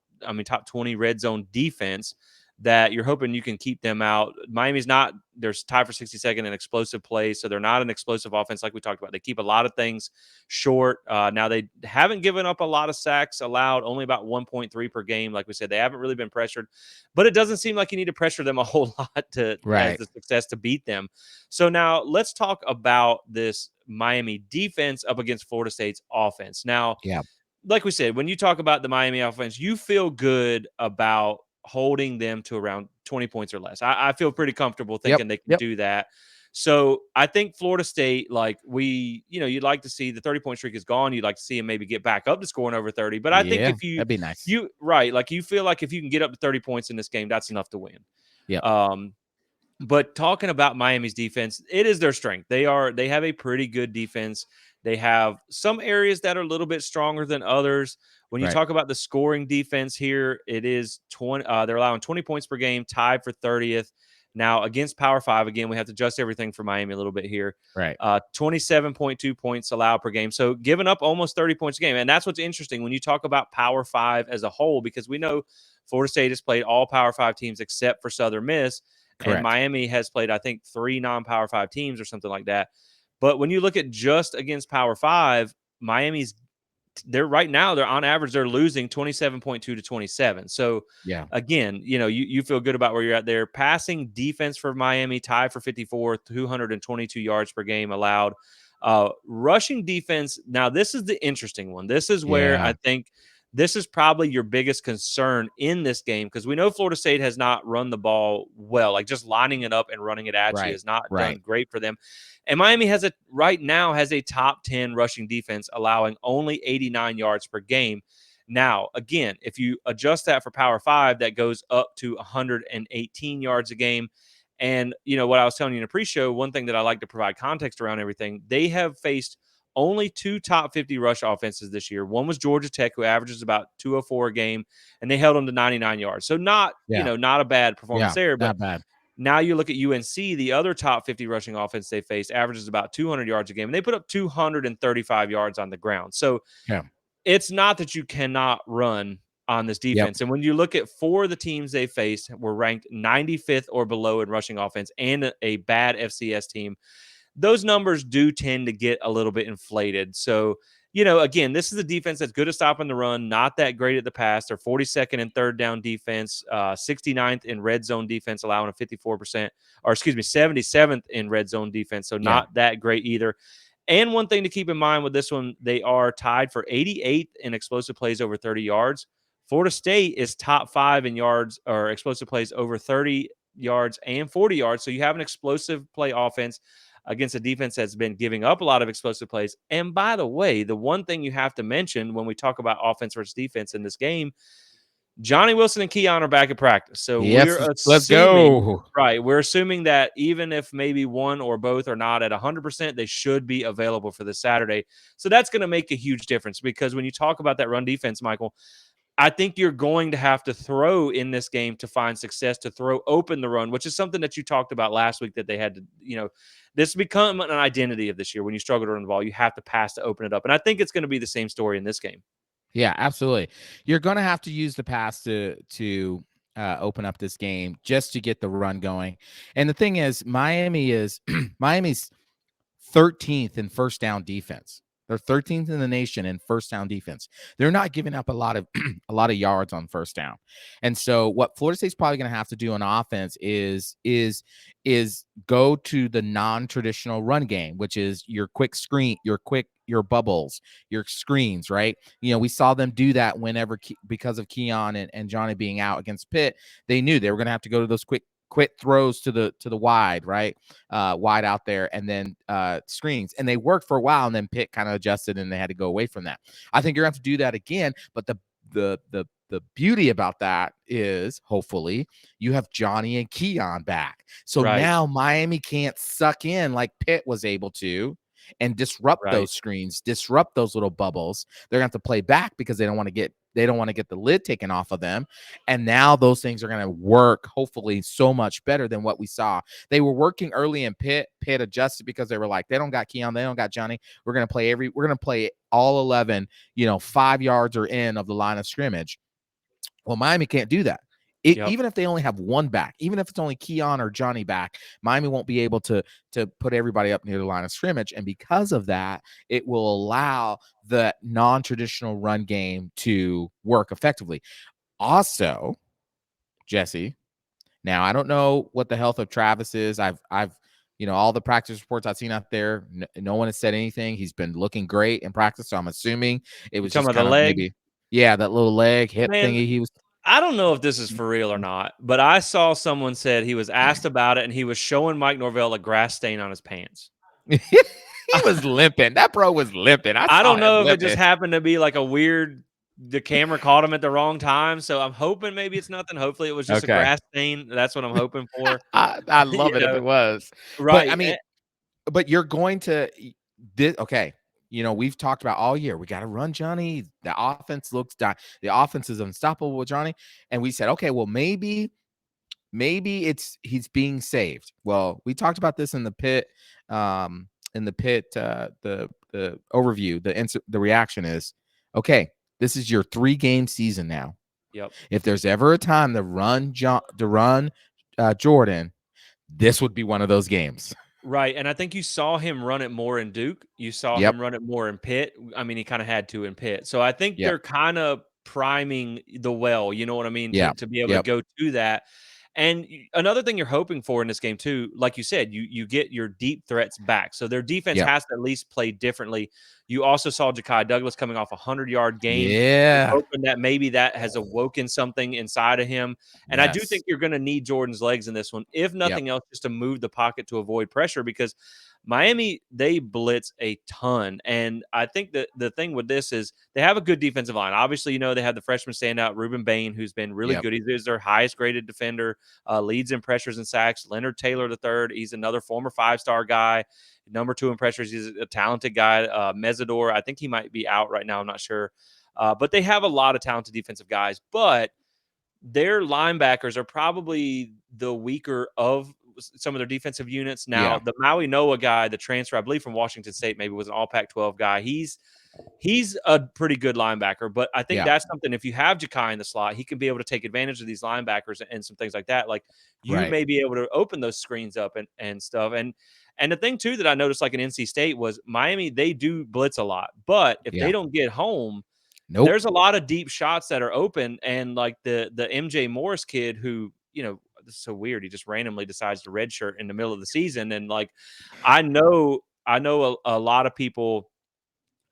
20 red zone defense, that you're hoping you can keep them out. Miami's not, they're tied for 62nd in explosive plays, so they're not an explosive offense like we talked about. They keep a lot of things short. Now, they haven't given up a lot of sacks allowed, only about 1.3 per game. Like we said, they haven't really been pressured, but it doesn't seem like you need to pressure them a whole lot to Right. as the success to beat them. So now let's talk about this Miami defense up against Florida State's offense. Now, Yeah. like we said, when you talk about the Miami offense, you feel good about holding them to around 20 points or less. I feel pretty comfortable thinking they can do that. So I think Florida State, like you'd like to see the 30-point streak is gone. You'd like to see them maybe get back up to scoring over 30. But I think if that'd be nice. you feel like if you can get up to 30 points in this game, that's enough to win. Yeah. But talking about Miami's defense, it is their strength. They have a pretty good defense. They have some areas that are a little bit stronger than others. When you talk about the scoring defense here, it is 20. They're allowing 20 points per game, tied for 30th. Now, against Power 5, again, we have to adjust everything for Miami a little bit here. Right. 27.2 points allowed per game. So giving up almost 30 points a game. And that's what's interesting when you talk about Power 5 as a whole, because we know Florida State has played all Power 5 teams except for Southern Miss. Correct. And Miami has played, I think, 3 non-Power 5 teams or something like that. But when you look at just against Power 5, they're on average, they're losing 27.2 to 27. So Yeah. again, you feel good about where you're at there. Passing defense for Miami, tied for 54, 222 yards per game allowed. Rushing defense. Now, this is the interesting one. This is where I think this is probably your biggest concern in this game, because we know Florida State has not run the ball well. Like, just lining it up and running it at you has not done great for them. And Miami right now has a top 10 rushing defense, allowing only 89 yards per game. Now, again, if you adjust that for Power 5, that goes up to 118 yards a game. And, what I was telling you in a pre-show, one thing that I like to provide context around everything, they have faced only 2 top 50 rush offenses this year. One was Georgia Tech, who averages about 204 a game, and they held them to 99 yards. So not a bad performance there. But not bad. Now you look at UNC, the other top 50 rushing offense they faced averages about 200 yards a game, and they put up 235 yards on the ground. So it's not that you cannot run on this defense. And when you look at 4 of the teams they faced were ranked 95th or below in rushing offense, and a bad FCS team, those numbers do tend to get a little bit inflated. So, again, this is a defense that's good at stopping the run, not that great at the pass. They're 42nd in third down defense, 69th in red zone defense, allowing a 54%, 77th in red zone defense. So not that great either. And one thing to keep in mind with this one, they are tied for 88th in explosive plays over 30 yards. Florida State is top 5 in yards or explosive plays over 30 yards and 40 yards. So you have an explosive play offense against a defense that's been giving up a lot of explosive plays. And by the way, the one thing you have to mention when we talk about offense versus defense in this game, Johnny Wilson and Keon are back at practice. So we're Yes, let's assuming, go. right, we're assuming that even if maybe one or both are not at 100%, they should be available for this Saturday. So that's going to make a huge difference because when you talk about that run defense, Michael, I think you're going to have to throw in this game to find success, to throw open the run, which is something that you talked about last week that they had to, this become an identity of this year. When you struggle to run the ball, you have to pass to open it up. And I think it's going to be the same story in this game. Yeah, absolutely. You're going to have to use the pass to open up this game just to get the run going. And the thing is, Miami's 13th in first down defense. They're 13th in the nation in first down defense. They're not giving up a lot of yards on first down. And so what Florida State's probably going to have to do on offense is go to the non-traditional run game, which is your quick screen, your bubbles, your screens, right? We saw them do that whenever because of Keon and Johnny being out against Pitt. They knew they were going to have to go to those quick throws to the wide, right? Wide out there, and then screens. And they worked for a while, and then Pitt kind of adjusted and they had to go away from that. I think you're going to have to do that again. But the beauty about that is hopefully you have Johnny and Keon back. So now Miami can't suck in like Pitt was able to and disrupt those screens, disrupt those little bubbles. They're going to have to play back because they don't want to get the lid taken off of them. And now those things are going to work, hopefully, so much better than what we saw. They were working early in Pitt. Pitt adjusted because they were like, they don't got Keon, they don't got Johnny. We're going to play all 11, 5 yards or in of the line of scrimmage. Well, Miami can't do that. Even if they only have one back, even if it's only Keon or Johnny back, Miami won't be able to put everybody up near the line of scrimmage. And because of that, it will allow the non-traditional run game to work effectively. Also, Jesse, now I don't know what the health of Travis is. I've all the practice reports I've seen out there, no one has said anything. He's been looking great in practice, so I'm assuming it was just kind of maybe, that little leg hip thingy he was. I don't know if this is for real or not, but I saw someone said he was asked about it and he was showing Mike Norvell a grass stain on his pants. He was limping. That bro was limping. I don't know if it just happened to be like the camera caught him at the wrong time. So I'm hoping maybe it's nothing. Hopefully it was just a grass stain. That's what I'm hoping for. I love it if it was. Right. But I mean, but you're going to okay. We've talked about all year. We got to run Johnny. The offense the offense is unstoppable with Johnny. And we said, okay, well, maybe he's being saved. Well, we talked about this in the Pitt, the overview. The reaction is, okay, this is your 3-game season now. Yep. If there's ever a time to run Jordan, this would be one of those games. Right, and I think you saw him run it more in Duke. You saw him run it more in Pitt. I mean, he kind of had to in Pitt. So I think they're kind of priming the well, you know what I mean, to be able to go to that. And another thing you're hoping for in this game too, like you said, you get your deep threats back. So their defense has to at least play differently. You also saw Ja'Kai Douglas coming off a 100-yard game. Yeah. Hoping that maybe that has awoken something inside of him. And I do think you're going to need Jordan's legs in this one, if nothing else, just to move the pocket to avoid pressure, because Miami, they blitz a ton. And I think that the thing with this is they have a good defensive line. Obviously, they have the freshman standout, Ruben Bain, who's been really good. He's their highest graded defender, leads in pressures and sacks. Leonard Taylor III, he's another former 5-star guy. Number 2 in pressures. He's a talented guy. Mesidor, I think he might be out right now. I'm not sure. But they have a lot of talented defensive guys. But their linebackers are probably the weaker of some of their defensive units. Now, the Maui Noah guy, the transfer, I believe from Washington State, maybe was an all Pac-12 guy. He's a pretty good linebacker, but I think that's something, if you have Ja'Kai in the slot, he can be able to take advantage of these linebackers and some things like that. Like you may be able to open those screens up and stuff. And the thing too that I noticed, like in NC State, was Miami, they do blitz a lot, but if they don't get home, there's a lot of deep shots that are open. And like the MJ Morris kid who, this is so weird. He just randomly decides to redshirt in the middle of the season. And like, I know a lot of people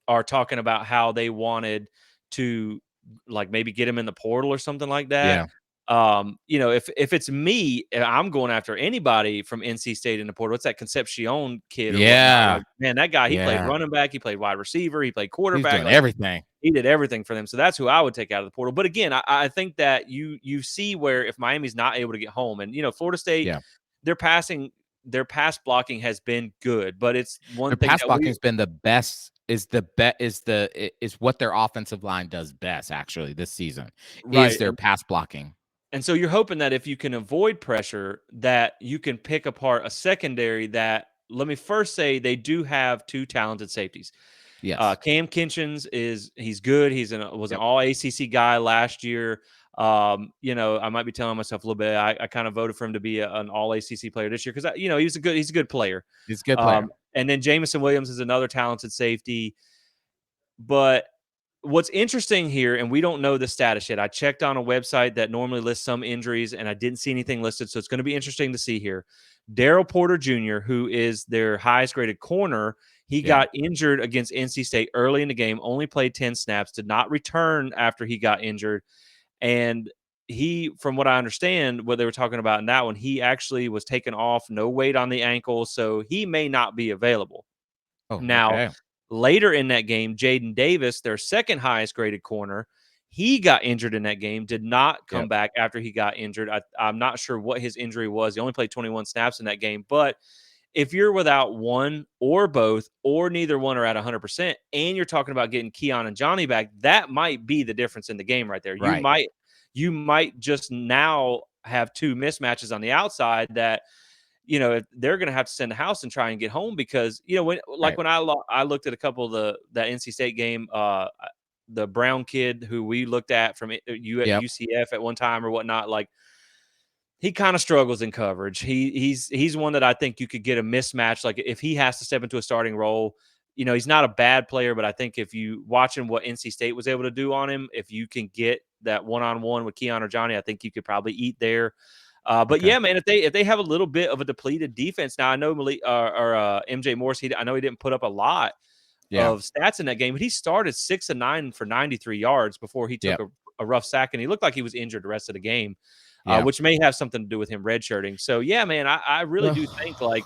are talking about how they wanted to like maybe get him in the portal or something like that. If it's me, I'm going after anybody from NC State in the portal. What's that Concepcion kid? Man, that guy, he played running back, he played wide receiver, he played quarterback. He's doing everything. He did everything for them. So that's who I would take out of the portal. But again, I think that you see where if Miami's not able to get home, and Florida State, Yeah. their pass blocking has been good, but it's one Their thing pass that blocking has been the best. Is what their offensive line does best actually this season is right. their pass blocking. And so you're hoping that if you can avoid pressure, that you can pick apart a secondary that, let me first say, they do have two talented safeties. Yes. Cam Kinchins he's good. Was an Yep. all ACC guy last year. I might be telling myself a little bit. I kind of voted for him to be an all ACC player this year because he's a good player. He's a good player. And then Jamison Williams is another talented safety. But what's interesting here, and we don't know the status yet. I checked on a website that normally lists some injuries, and I didn't see anything listed. So it's going to be interesting to see here. Daryl Porter Jr., who is their highest graded corner, he got injured against NC State early in the game, only played 10 snaps, did not return after he got injured. And he, from what I understand, what they were talking about in that one, he actually was taken off, no weight on the ankle. So he may not be available. Oh, Now, okay. later in that game, Jaden Davis, their second highest graded corner, he got injured in that game, did not come back after he got injured. I'm not sure what his injury was. He only played 21 snaps in that game. But if you're without one or both, or neither one are at 100%, and you're talking about getting Keon and Johnny back, that might be the difference in the game right there. Right. You might just now have two mismatches on the outside that they're going to have to send the house and try and get home because, when I looked at a couple of that NC State game, the Brown kid who we looked at from UCF at one time or whatnot, like he kind of struggles in coverage. He's one that I think you could get a mismatch. Like if he has to step into a starting role, he's not a bad player, but I think if you watching what NC State was able to do on him, if you can get that one-on-one with Keon or Johnny, I think you could probably eat there. But yeah, man, if they have a little bit of a depleted defense now, I know MJ Morris. I know he didn't put up a lot of stats in that game, but he started 6 of 9 for 93 yards before he took a rough sack, and he looked like he was injured the rest of the game, which may have something to do with him redshirting. So yeah, man, I really do think like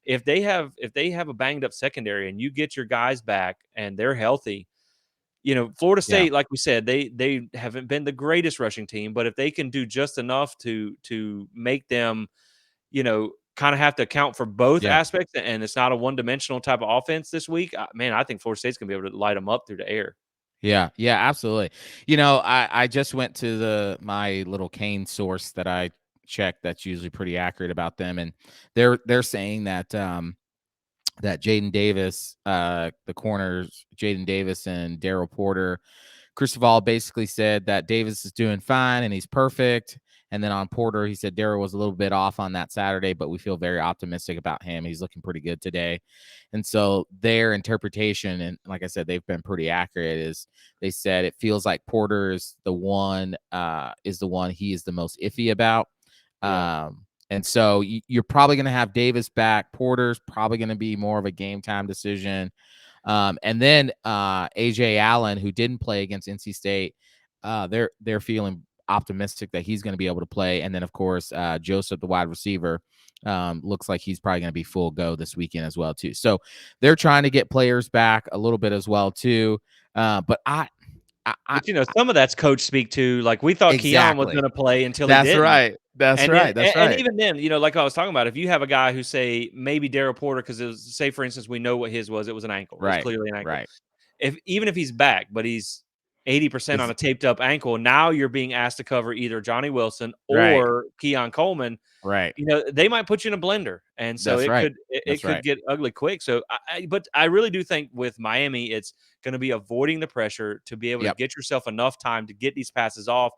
if they have a banged up secondary and you get your guys back and they're healthy. Florida State, like we said, they haven't been the greatest rushing team, but if they can do just enough to make them, kind of have to account for both aspects, and it's not a one-dimensional type of offense this week, man, I think Florida State's gonna be able to light them up through the air. Yeah, absolutely. I just went to my little Kane source that I check that's usually pretty accurate about them, and they're saying that that Jaden Davis, the corners, Jaden Davis and Daryl Porter, Cristobal basically said that Davis is doing fine and he's perfect. And then on Porter, he said Daryl was a little bit off on that Saturday, but we feel very optimistic about him. He's looking pretty good today. And so their interpretation, and like I said, they've been pretty accurate, is they said it feels like Porter is the one he is the most iffy about. And so you're probably going to have Davis back. Porter's probably going to be more of a game time decision. And then AJ Allen, who didn't play against NC State, they're feeling optimistic that he's going to be able to play. And then, of course, Joseph, the wide receiver, looks like he's probably going to be full go this weekend as well, too. So they're trying to get players back a little bit as well, too. But some of that's coach speak too. Like we thought Keon was going to play until he didn't. Right. That's right. And even then, like I was talking about, if you have a guy who say maybe Daryl Porter, because say for instance, we know what his was, it was an ankle, it was clearly an ankle. Right. Even if he's back, but he's 80% on a taped up ankle, now you're being asked to cover either Johnny Wilson or Keon Coleman. Right. They might put you in a blender, and so it could get ugly quick. So, but I really do think with Miami, it's going to be avoiding the pressure to be able to get yourself enough time to get these passes off.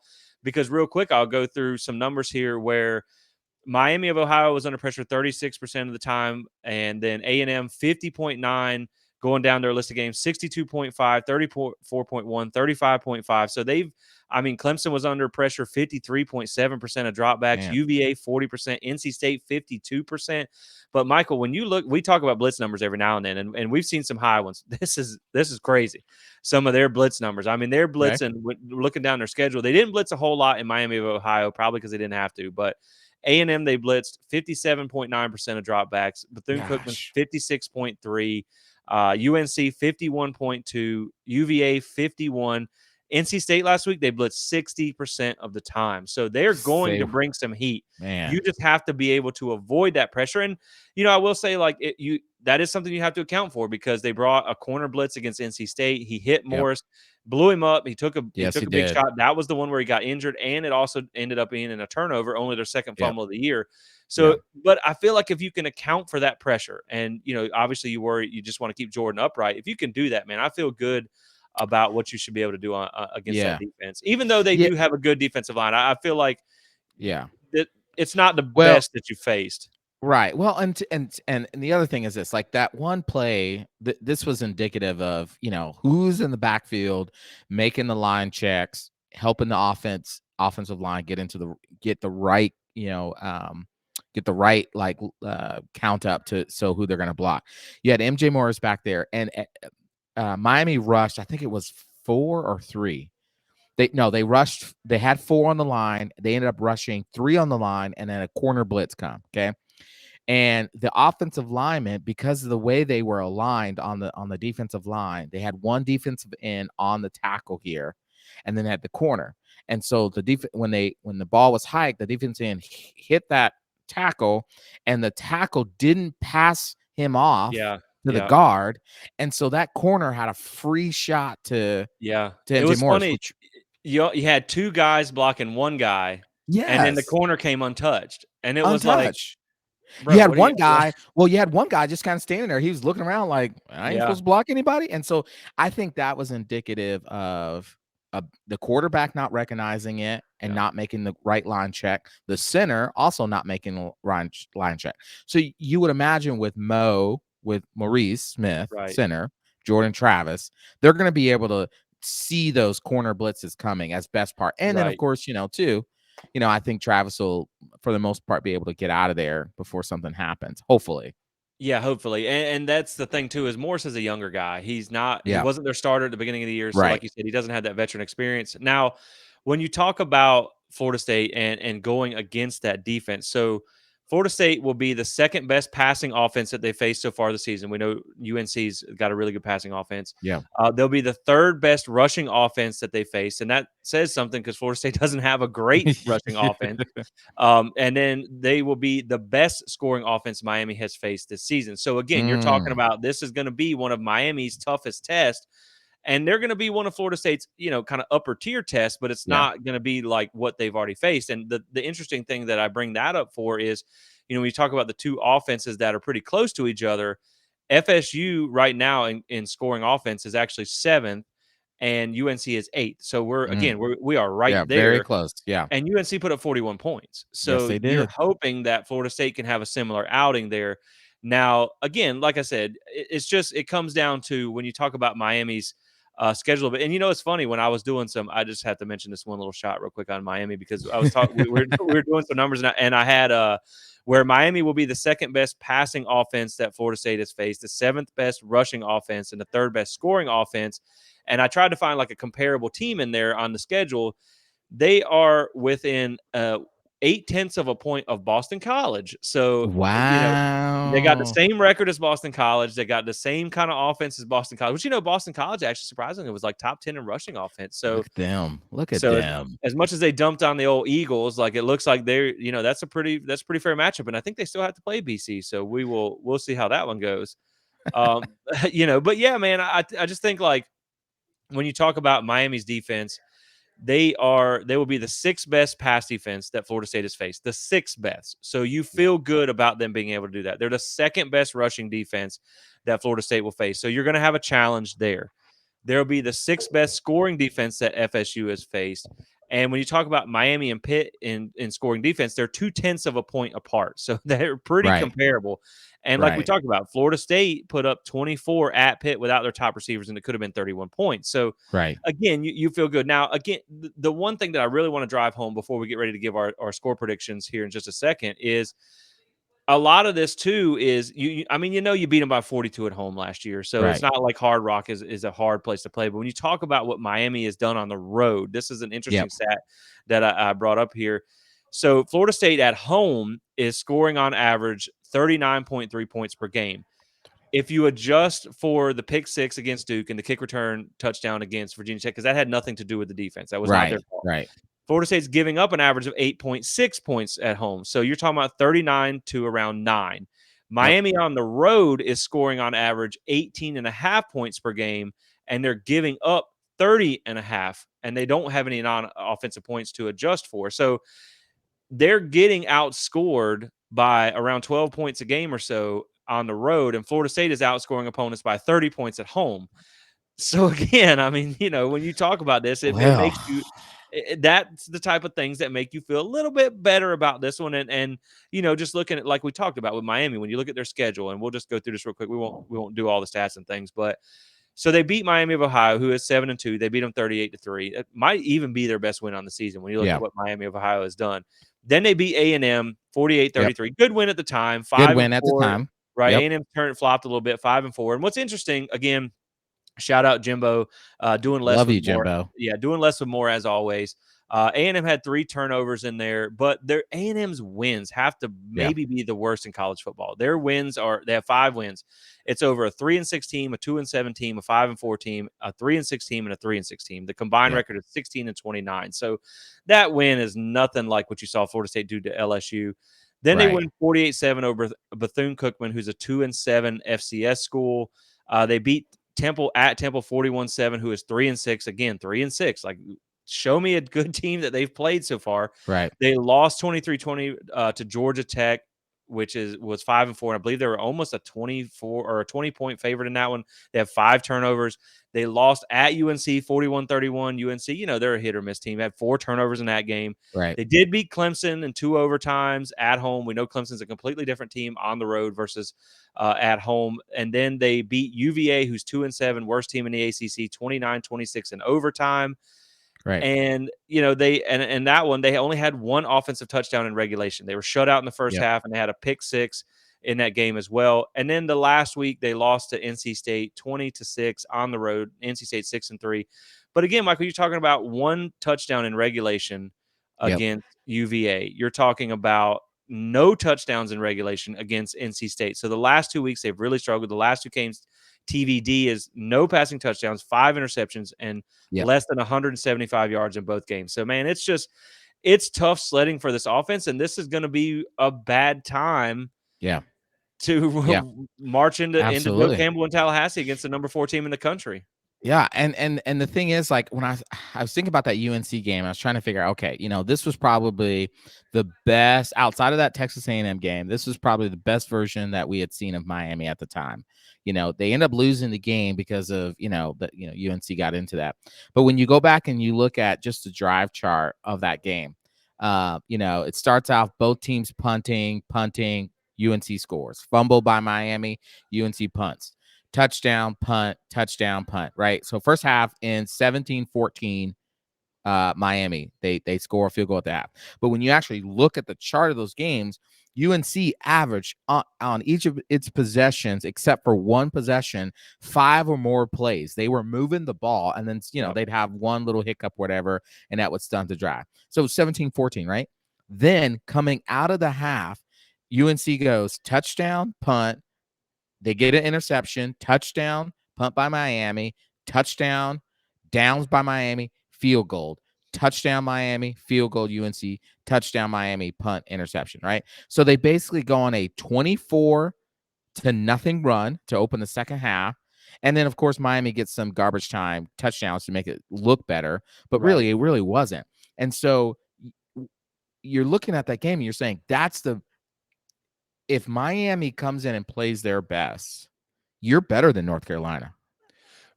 Because real quick, I'll go through some numbers here where Miami of Ohio was under pressure 36% of the time, and then A&M 50.9. Going down their list of games, 62.5, 34.1, 35.5. So Clemson was under pressure 53.7% of dropbacks, Man. UVA 40%, NC State 52%. But Michael, when you look, we talk about blitz numbers every now and then, and we've seen some high ones. This is crazy. Some of their blitz numbers. I mean, they're blitzing, looking down their schedule. They didn't blitz a whole lot in Miami of Ohio, probably because they didn't have to, but A&M, they blitzed 57.9% of dropbacks. Bethune-Cookman, 56.3%. UNC 51.2, UVA 51. NC State last week, they blitzed 60% of the time. So they're going to bring some heat. Man. You just have to be able to avoid that pressure. And, I will say, like, that is something you have to account for because they brought a corner blitz against NC State. He hit Morris, blew him up. He took a big shot. That was the one where he got injured, and it also ended up being in a turnover, only their second fumble of the year. So, but I feel like if you can account for that pressure, and obviously you just want to keep Jordan upright. If you can do that, man, I feel good about what you should be able to do against that defense. Even though they do have a good defensive line, I feel like that it's not the best that you faced. Right. Well, and the other thing is this, like that one play, this was indicative of, who's in the backfield, making the line checks, helping the offensive line get the right, get the right count up so who they're going to block. You had MJ Morris back there, and Miami rushed, I think it was 4 or 3. They rushed. They had 4 on the line. They ended up rushing 3 on the line, and then a corner blitz come. Okay. And the offensive linemen, because of the way they were aligned on the defensive line, they had one defensive end on the tackle here, and then at the corner. And so when the ball was hiked, the defensive end hit that tackle, and the tackle didn't pass him off to the guard, and so that corner had a free shot to it was Morris, funny. You had 2 guys blocking one guy, and then the corner came untouched, and it was like. Bro, you had one guy. Well, you had one guy just kind of standing there. He was looking around like, I ain't supposed to block anybody. And so I think that was indicative of the quarterback not recognizing it and not making the right line check. The center also not making the line check. So you would imagine with Maurice Smith, center, Jordan Travis, they're going to be able to see those corner blitzes coming as best part. And then, of course, too, I think Travis will, for the most part, be able to get out of there before something happens. Hopefully. Yeah, hopefully. And that's the thing, too, is Morris is a younger guy. He wasn't their starter at the beginning of the year. So like you said, he doesn't have that veteran experience. Now, when you talk about Florida State and going against that defense, so Florida State will be the second best passing offense that they faced so far this season. We know UNC's got a really good passing offense. Yeah. They'll be the third best rushing offense that they face. And that says something because Florida State doesn't have a great rushing offense. And then they will be the best scoring offense Miami has faced this season. So again, you're talking about this is going to be one of Miami's toughest tests. And they're going to be one of Florida State's, kind of upper tier tests, but it's not going to be like what they've already faced. And the interesting thing that I bring that up for is, when you talk about the two offenses that are pretty close to each other, FSU right now in scoring offense is actually 7th, and UNC is 8th. So we are right there, very close. Yeah, and UNC put up 41 points. So you're hoping that Florida State can have a similar outing there. Now, again, like I said, it comes down to when you talk about Miami's schedule. But and it's funny, when I was doing I just have to mention this one little shot real quick on Miami because I was talking. we were doing some numbers and I had where Miami will be the second best passing offense that Florida State has faced, the 7th best rushing offense, and the 3rd best scoring offense. And I tried to find like a comparable team in there on the schedule. They are within 0.8 of a point of Boston College. So wow, they got the same record as Boston College. They got the same kind of offense as Boston College, which Boston College actually surprisingly was like top 10 in rushing offense. So look at them. As much as they dumped on the old Eagles, like it looks like they're that's a pretty fair matchup, and I think they still have to play BC. So we'll see how that one goes. But yeah, man, I just think like when you talk about Miami's defense, they will be the 6th best pass defense that Florida State has faced, the 6th best. So you feel good about them being able to do that. They're the 2nd best rushing defense that Florida State will face. So you're going to have a challenge there. There'll be the 6th best scoring defense that FSU has faced. And when you talk about Miami and Pitt in scoring defense, they're 0.2 of a point apart. So they're pretty comparable. And like we talked about, Florida State put up 24 at Pitt without their top receivers, and it could have been 31 points. So again, you feel good. Now, again, the one thing that I really want to drive home before we get ready to give our score predictions here in just a second is a lot of this too is you beat them by 42 at home last year. So it's not like Hard Rock is a hard place to play. But when you talk about what Miami has done on the road, this is an interesting stat that I brought up here. So Florida State at home is scoring on average 39.3 points per game. if you adjust for the pick six against Duke and the kick return touchdown against Virginia Tech, because that had nothing to do with the defense. That was not their fault. Right. Florida State's giving up an average of 8.6 points at home. So you're talking about 39 to around 9. Miami on the road is scoring on average 18.5 points per game, and they're giving up 30.5, and they don't have any non-offensive points to adjust for. So they're getting outscored by around 12 points a game or so on the road, and Florida State is outscoring opponents by 30 points at home. So again, I mean, when you talk about this, it makes you that's the type of things that make you feel a little bit better about this one. And just looking at, like we talked about with Miami, when you look at their schedule, and we'll just go through this real quick. We won't do all the stats and things, but so they beat Miami of Ohio, who is 7-2. They beat them 38-3. It might even be their best win on the season when you look at what Miami of Ohio has done. Then they beat A&M 48-33. Good win at the time. Good win at the time. Right. A&M flopped a little bit, 5-4. And what's interesting, again, shout out Jimbo, doing less. Love with you, more. Jimbo. Yeah, doing less with more as always. A&M had 3 turnovers in there, but their A&M's wins have to maybe be the worst in college football. Their wins they have 5 wins. It's over a 3-6 team, a 2-7 team, a 5-4 team, a 3-6 team, and a 3-6 team. The combined record is 16-29. So that win is nothing like what you saw Florida State do to LSU. Then they win 48-7 over Bethune-Cookman, who's a 2-7 FCS school. They beat Temple at Temple 41-7, who is 3-6. Again, 3-6. Like, show me a good team that they've played so far. Right. They lost 23-20 to Georgia Tech, which was 5-4. And I believe they were almost a 24 or a 20-point favorite in that one. They have 5 turnovers. They lost at UNC 41-31. UNC, they're a hit or miss team. Had 4 turnovers in that game. Right. They did beat Clemson in 2 overtimes at home. We know Clemson's a completely different team on the road versus at home. And then they beat UVA, who's 2-7, worst team in the ACC, 29-26 in overtime. Right. And they and that one, they only had 1 offensive touchdown in regulation. They were shut out in the first half, and they had a pick 6 in that game as well. And then the last week they lost to NC State 20-6 on the road. NC State 6-3. But again, Michael, you're talking about 1 touchdown in regulation against UVA. You're talking about no touchdowns in regulation against NC State. So the last 2 weeks they've really struggled. The last 2 games, TVD is no passing touchdowns, 5 interceptions, and less than 175 yards in both games. So, man, it's tough sledding for this offense, and this is going to be a bad time to march into Bill Campbell and Tallahassee against the number 4 team in the country. Yeah, and the thing is, like, when I was thinking about that UNC game, I was trying to figure out, okay, this was probably the best outside of that Texas A&M game. This was probably the best version that we had seen of Miami at the time. They end up losing the game because of UNC got into that. But when you go back and you look at just the drive chart of that game, it starts off both teams punting, UNC scores, fumble by Miami, UNC punts. Touchdown, punt, right? So first half in 17-14, Miami, they score a field goal at the half. But when you actually look at the chart of those games, UNC averaged on each of its possessions, except for 1 possession, 5 or more plays. They were moving the ball, and then they'd have 1 little hiccup, whatever, and that would stunt the drive. So 17-14, right? Then coming out of the half, UNC goes touchdown, punt. They get an interception, touchdown, punt by Miami, touchdown, downs by Miami, field goal, touchdown Miami, field goal UNC, touchdown Miami, punt, interception, right? So they basically go on a 24-0 run to open the second half. And then, of course, Miami gets some garbage time touchdowns to make it look better. But really, it really wasn't. And so you're looking at that game and you're saying if Miami comes in and plays their best, you're better than North Carolina.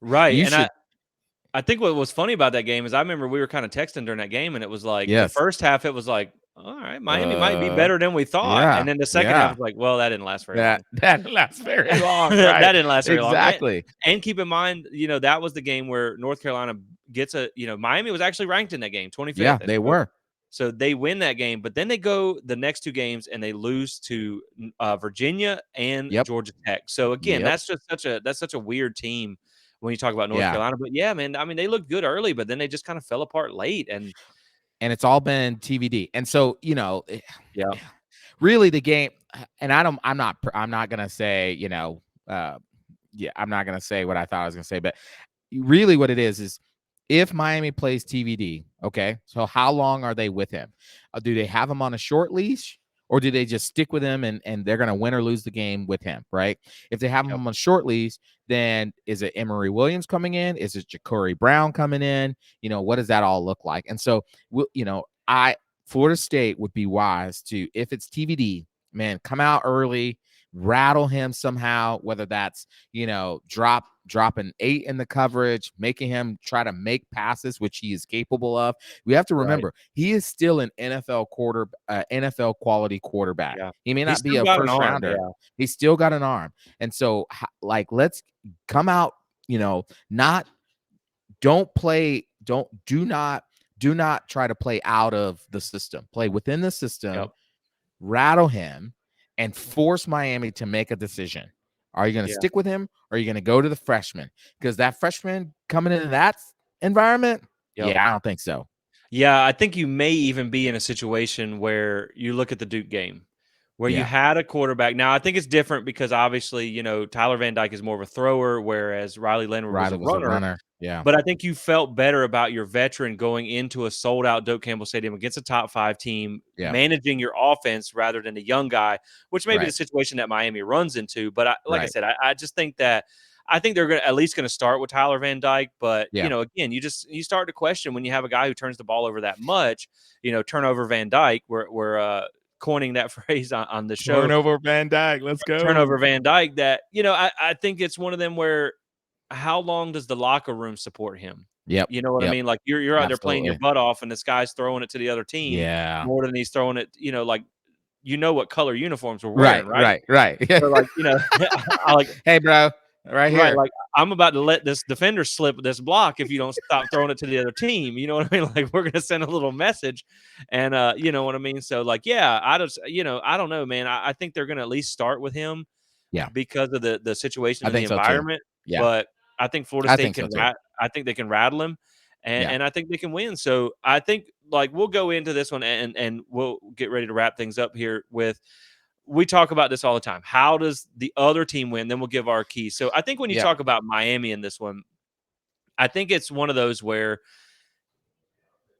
Right. I think what was funny about that game is I remember we were kind of texting during that game, and it was like the first half, it was like, all right, Miami might be better than we thought. Yeah, and then the second half was like, well, that didn't last very long. That didn't last very long. Right? That didn't last very long. Exactly. And keep in mind, that was the game where North Carolina gets Miami was actually ranked in that game, 25th. Yeah, they were. So they win that game, but then they go the next 2 games and they lose to Virginia and Georgia Tech. So again, that's just such a weird team when you talk about North Carolina. But yeah, man, I mean, they looked good early, but then they just kind of fell apart late, and it's all been TVD. And so really the game. And I'm not gonna say yeah, I'm not gonna say what I thought I was gonna say, but really what it is if Miami plays TVD, okay, so how long are they with him? Do they have him on a short leash, or do they just stick with him and they're gonna win or lose the game with him, right? If they have him Yep. on a short leash, then is it Emory Williams coming in? Is it Ja'Cory Brown coming in? What does that all look like? And so, Florida State would be wise to, if it's TVD, man, come out early, rattle him somehow, whether that's dropping 8 in the coverage, making him try to make passes, which he is capable of. We have to remember he is still an NFL quality quarterback. Yeah. He may He's not be still a got an first arm. rounder. Yeah. He's still got an arm. And so let's come out, not don't play, do not try to play out of the system. Play within the system. Yep. Rattle him and force Miami to make a decision. Are you going to stick with him, or are you going to go to the freshman? Because that freshman coming into that environment, yeah, I don't think so. Yeah, I think you may even be in a situation where you look at the Duke game where you had a quarterback. Now, I think it's different because obviously, Tyler Van Dyke is more of a thrower, whereas Riley Leonard was a runner. Yeah. But I think you felt better about your veteran going into a sold-out Doak Campbell Stadium against a top-5 team, managing your offense rather than a young guy, which may be the situation that Miami runs into. But I said, I just think that I think they're at least going to start with Tyler Van Dyke. But, again, you start to question when you have a guy who turns the ball over that much, turnover Van Dyke, we're coining that phrase on the show. Turnover Van Dyke. Let's go. Turnover Van Dyke. That, I think it's one of them where how long does the locker room support him? Yep. You know what I mean? Like you're out there playing your butt off and this guy's throwing it to the other team more than he's throwing it, what color uniforms we're wearing, right? So like, I like, hey bro, right here. Right, like I'm about to let this defender slip this block if you don't stop throwing it to the other team. You know what I mean? Like we're gonna send a little message, and you know what I mean. So like, yeah, I just I don't know, man. I think they're gonna at least start with him, because of the situation and the environment. Yeah, but I think Florida State can. I think they can rattle him, and I think they can win. So I think like we'll go into this one and we'll get ready to wrap things up here with. We talk about this all the time. How does the other team win? Then we'll give our keys. So I think when you talk about Miami in this one, I think it's one of those where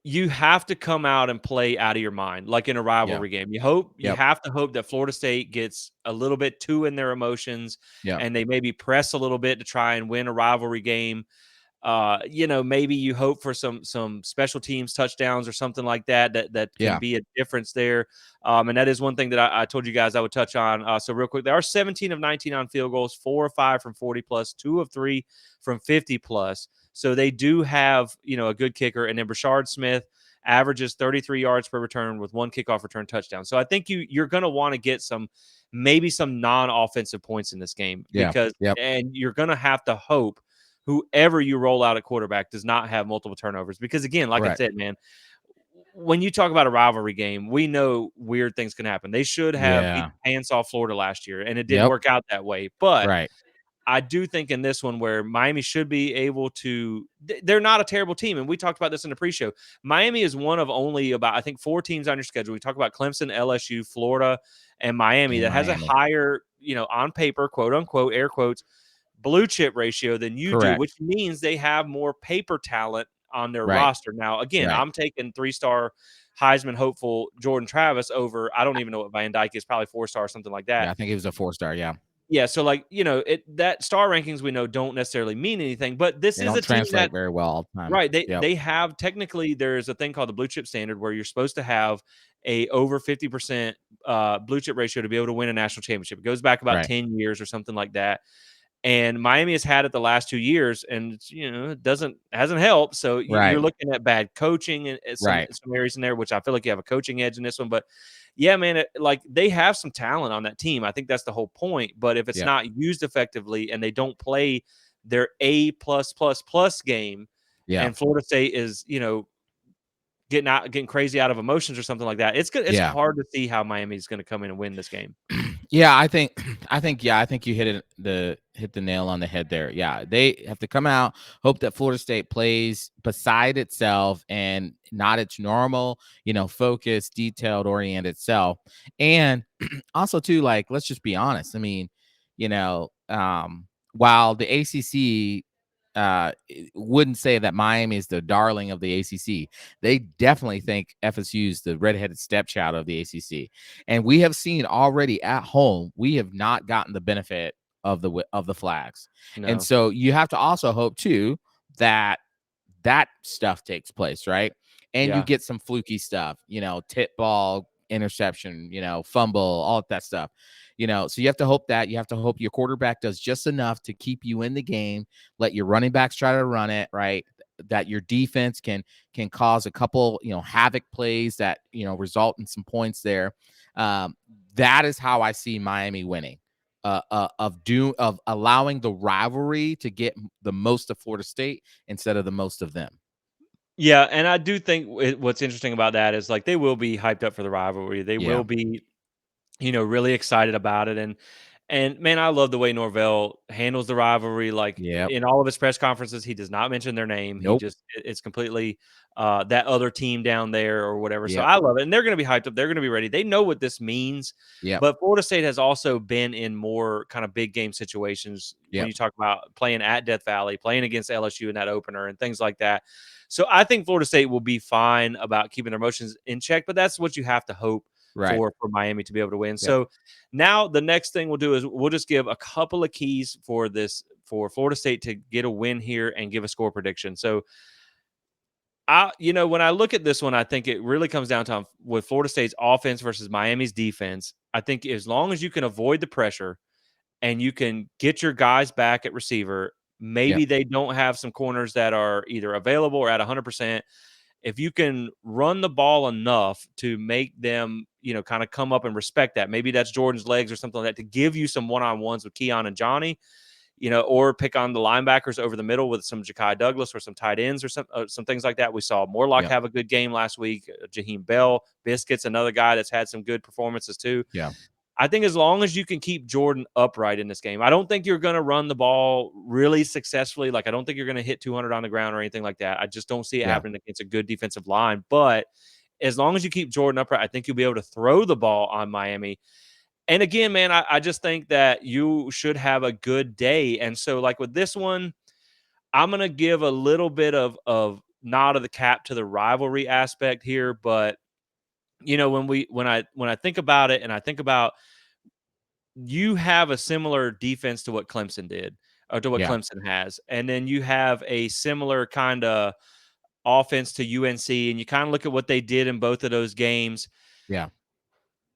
you have to come out and play out of your mind, like in a rivalry game. You have to hope that Florida State gets a little bit too in their emotions and they maybe press a little bit to try and win a rivalry game. Maybe you hope for some special teams touchdowns or something like that can be a difference there. And that is one thing that I told you guys I would touch on. So real quick, they are 17 of 19 on field goals, 4 of 5 from 40 plus, 2 of 3 from 50 plus. So they do have, a good kicker. And then Brashard Smith averages 33 yards per return with 1 kickoff return touchdown. So I think you're going to want to get maybe some non-offensive points in this game and you're going to have to hope whoever you roll out at quarterback does not have multiple turnovers. Because again, like I said, man, when you talk about a rivalry game, we know weird things can happen. They should have beat the pants off Florida last year, and it didn't work out that way. But I do think in this one where Miami should be able to – they're not a terrible team, and we talked about this in the pre-show. Miami is one of only about, I think, 4 teams on your schedule. We talk about Clemson, LSU, Florida, and Miami that has a higher, on paper, quote-unquote, air quotes, blue chip ratio than you do, which means they have more paper talent on their roster. Now, again, I'm taking 3-star Heisman hopeful Jordan Travis over, I don't even know what Van Dyke is, probably 4-star or something like that. Yeah, I think he was a 4-star, Yeah, so like, that star rankings we know don't necessarily mean anything, but this is a team that very well all the time. Right, they have technically there's a thing called the blue chip standard where you're supposed to have a over 50% blue chip ratio to be able to win a national championship. It goes back about 10 years or something like that. And Miami has had it the last 2 years, and it hasn't helped. So you're looking at bad coaching and some areas in there, which I feel like you have a coaching edge in this one. But yeah, man, like they have some talent on that team. I think that's the whole point. But if it's not used effectively and they don't play their A+++ game, and Florida State is getting crazy out of emotions or something like that, it's hard to see how Miami is going to come in and win this game. I think you hit the nail on the head there. Yeah, they have to come out, hope that Florida State plays beside itself and not its normal, focused, detailed, oriented self. And also too, like, let's just be honest. I mean, you know, while the ACC wouldn't say that Miami is the darling of the ACC, they definitely think FSU is the redheaded stepchild of the ACC. And we have seen already at home, we have not gotten the benefit of the flags. And No. so you have to also hope too that that stuff takes place, right? And you Yeah. get some fluky stuff, tip ball, interception, fumble, all of that stuff. So you have to hope that you have to hope your quarterback does just enough to keep you in the game, let your running backs try to run it, right? That your defense can cause a couple, havoc plays that, result in some points there. Um, that is how I see Miami winning. Of allowing the rivalry to get the most of Florida State instead of the most of them. Yeah, and I do think what's interesting about that is like they will be hyped up for the rivalry. They Yeah. will be, really excited about it. And man, I love the way Norvell handles the rivalry. Like Yep. in all of his press conferences, he does not mention their name. He Nope. just it's completely that other team down there or whatever. So Yep. I love it, and they're going to be hyped up. They're going to be ready. They know what this means. Yep. But Florida State has also been in more kind of big game situations when Yep. you talk about playing at Death Valley, playing against LSU in that opener, and things like that. So I think Florida State will be fine about keeping their emotions in check. But that's what you have to hope Right. for Miami to be able to win. Yep. So now the next thing we'll do is we'll just give a couple of keys for Florida State to get a win here and give a score prediction. So when I look at this one, I think it really comes down to with Florida State's offense versus Miami's defense. I think as long as you can avoid the pressure and you can get your guys back at receiver, maybe Yep. they don't have some corners that are either available or at 100%. If you can run the ball enough to make them, kind of come up and respect that, maybe that's Jordan's legs or something like that to give you some one-on-ones with Keon and Johnny, or pick on the linebackers over the middle with some Ja'Kai Douglas or some tight ends or some things like that. We saw Morlock Yep. have a good game last week. Jaheim Bell, Biscuits, another guy that's had some good performances too. Yeah. I think as long as you can keep Jordan upright in this game, I don't think you're going to run the ball really successfully. Like, I don't think you're going to hit 200 on the ground or anything like that. I just don't see it Yeah. happening against a good defensive line. But as long as you keep Jordan upright, I think you'll be able to throw the ball on Miami. And again, man, I just think that you should have a good day. And so, like with this one, I'm going to give a little bit of nod of the cap to the rivalry aspect here. But when I think about it, and I think about you have a similar defense to what Clemson did or to what Yeah. Clemson has, and then you have a similar kind of offense to UNC, and you kind of look at what they did in both of those games. Yeah.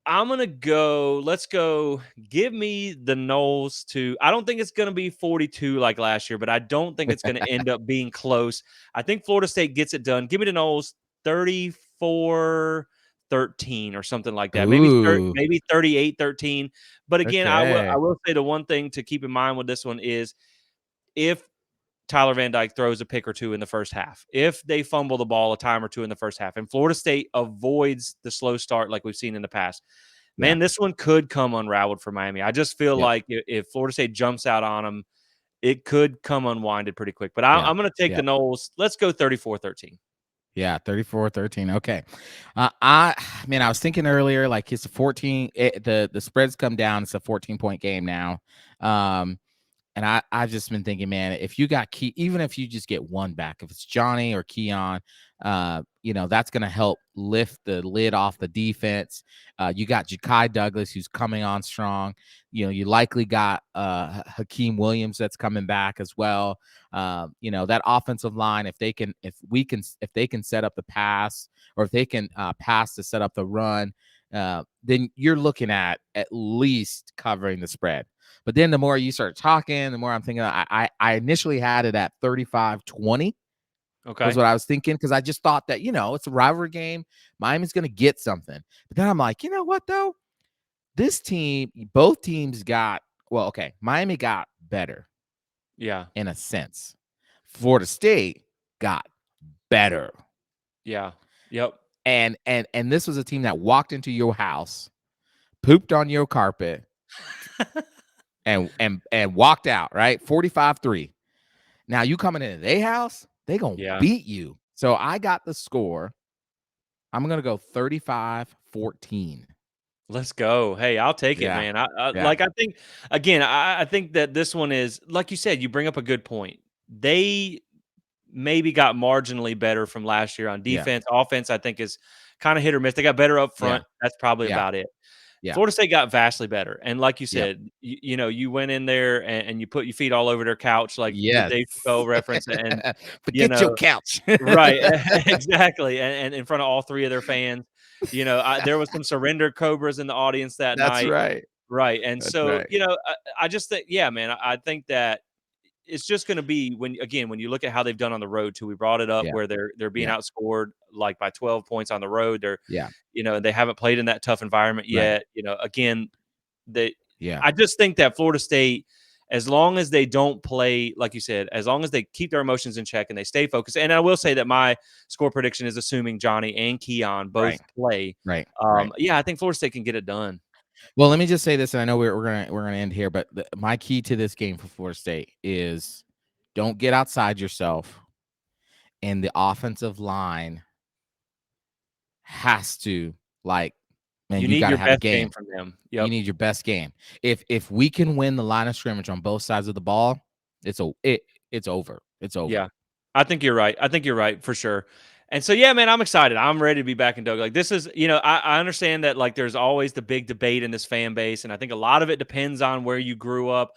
I'm gonna go. Let's go. Give me the Noles to. I don't think it's gonna be 42 like last year, but I don't think it's gonna end up being close. I think Florida State gets it done. Give me the Noles 34-13 or something like that. Ooh. Maybe 38-13. But again, I Okay. will say the one thing to keep in mind with this one is if Tyler Van Dyke throws a pick or two in the first half, if they fumble the ball a time or two in the first half, and Florida State avoids the slow start like we've seen in the past, Yeah. man, this one could come unraveled for Miami. I just feel Yep. like if Florida State jumps out on them, it could come unwinded pretty quick. But Yeah. I'm going to take the Yep. Noles. Let's go 34-13. Yeah, 34-13. Okay. I was thinking earlier, like it's a 14. The spreads come down. It's a 14-point game now. And I've just been thinking, man, if you got even if you just get one back, if it's Johnny or Keon, that's going to help lift the lid off the defense. You got Ja'Kai Douglas, who's coming on strong. You likely got Hakeem Williams that's coming back as well. That offensive line, if they can set up the pass, or if they can pass to set up the run, then you're looking at least covering the spread. But then the more you start talking, the more I'm thinking. I initially had it at 35-20. Okay. Was what I was thinking, because I just thought that it's a rivalry game. Miami's going to get something. But then I'm like, you know what though? This team, both teams got okay. Miami got better. Yeah. In a sense, Florida State got better. Yeah. Yep. And this was a team that walked into your house, pooped on your carpet, and walked out, right? 45-3. Now you coming into their house, they gonna beat you. So I got the score. I'm gonna go 35-14. Let's go. Hey, I'll take it, Yeah. man. I Yeah. like, I think again, I think that this one is like you said, you bring up a good point. They maybe got marginally better from last year on Yeah. defense. Offense, I think, is kind of hit or miss. They got better up Yeah. front. That's probably Yeah. about it. Yeah. Florida State got vastly better. And like you Yep. said, you know, you went in there and you put your feet all over their couch, like the Yes. Dave Chappelle reference, and you Forget your know, couch. right, exactly, and in front of all 3 of their fans. You know, there was some surrender cobras in the audience that That's night. right. Right, and That's so, right. you know, I just think, yeah, man, I think that it's just gonna be when you look at how they've done on the road too. We brought it up Yeah. where they're being Yeah. outscored, like, by 12 points on the road. They're Yeah. you know, they haven't played in that tough environment Right. yet. You know, again, they Yeah. I just think that Florida State, as long as they don't play, like you said, as long as they keep their emotions in check and they stay focused. And I will say that my score prediction is assuming Johnny and Keon both Right. play. Right. Right. Yeah, I think Florida State can get it done. Well, let me just say this, and I know we're gonna end here, but my key to this game for Florida State is don't get outside yourself, and the offensive line has to like, man, You you need got to your have a best game game. from them. You Yep. need your best game. If we can win the line of scrimmage on both sides of the ball, it's over. It's over. Yeah. I think you're right. I think you're right for sure. And so, yeah, man, I'm excited. I'm ready to be back in Doug. Like, this is, you know, I understand that, like, there's always the big debate in this fan base. And I think a lot of it depends on where you grew up.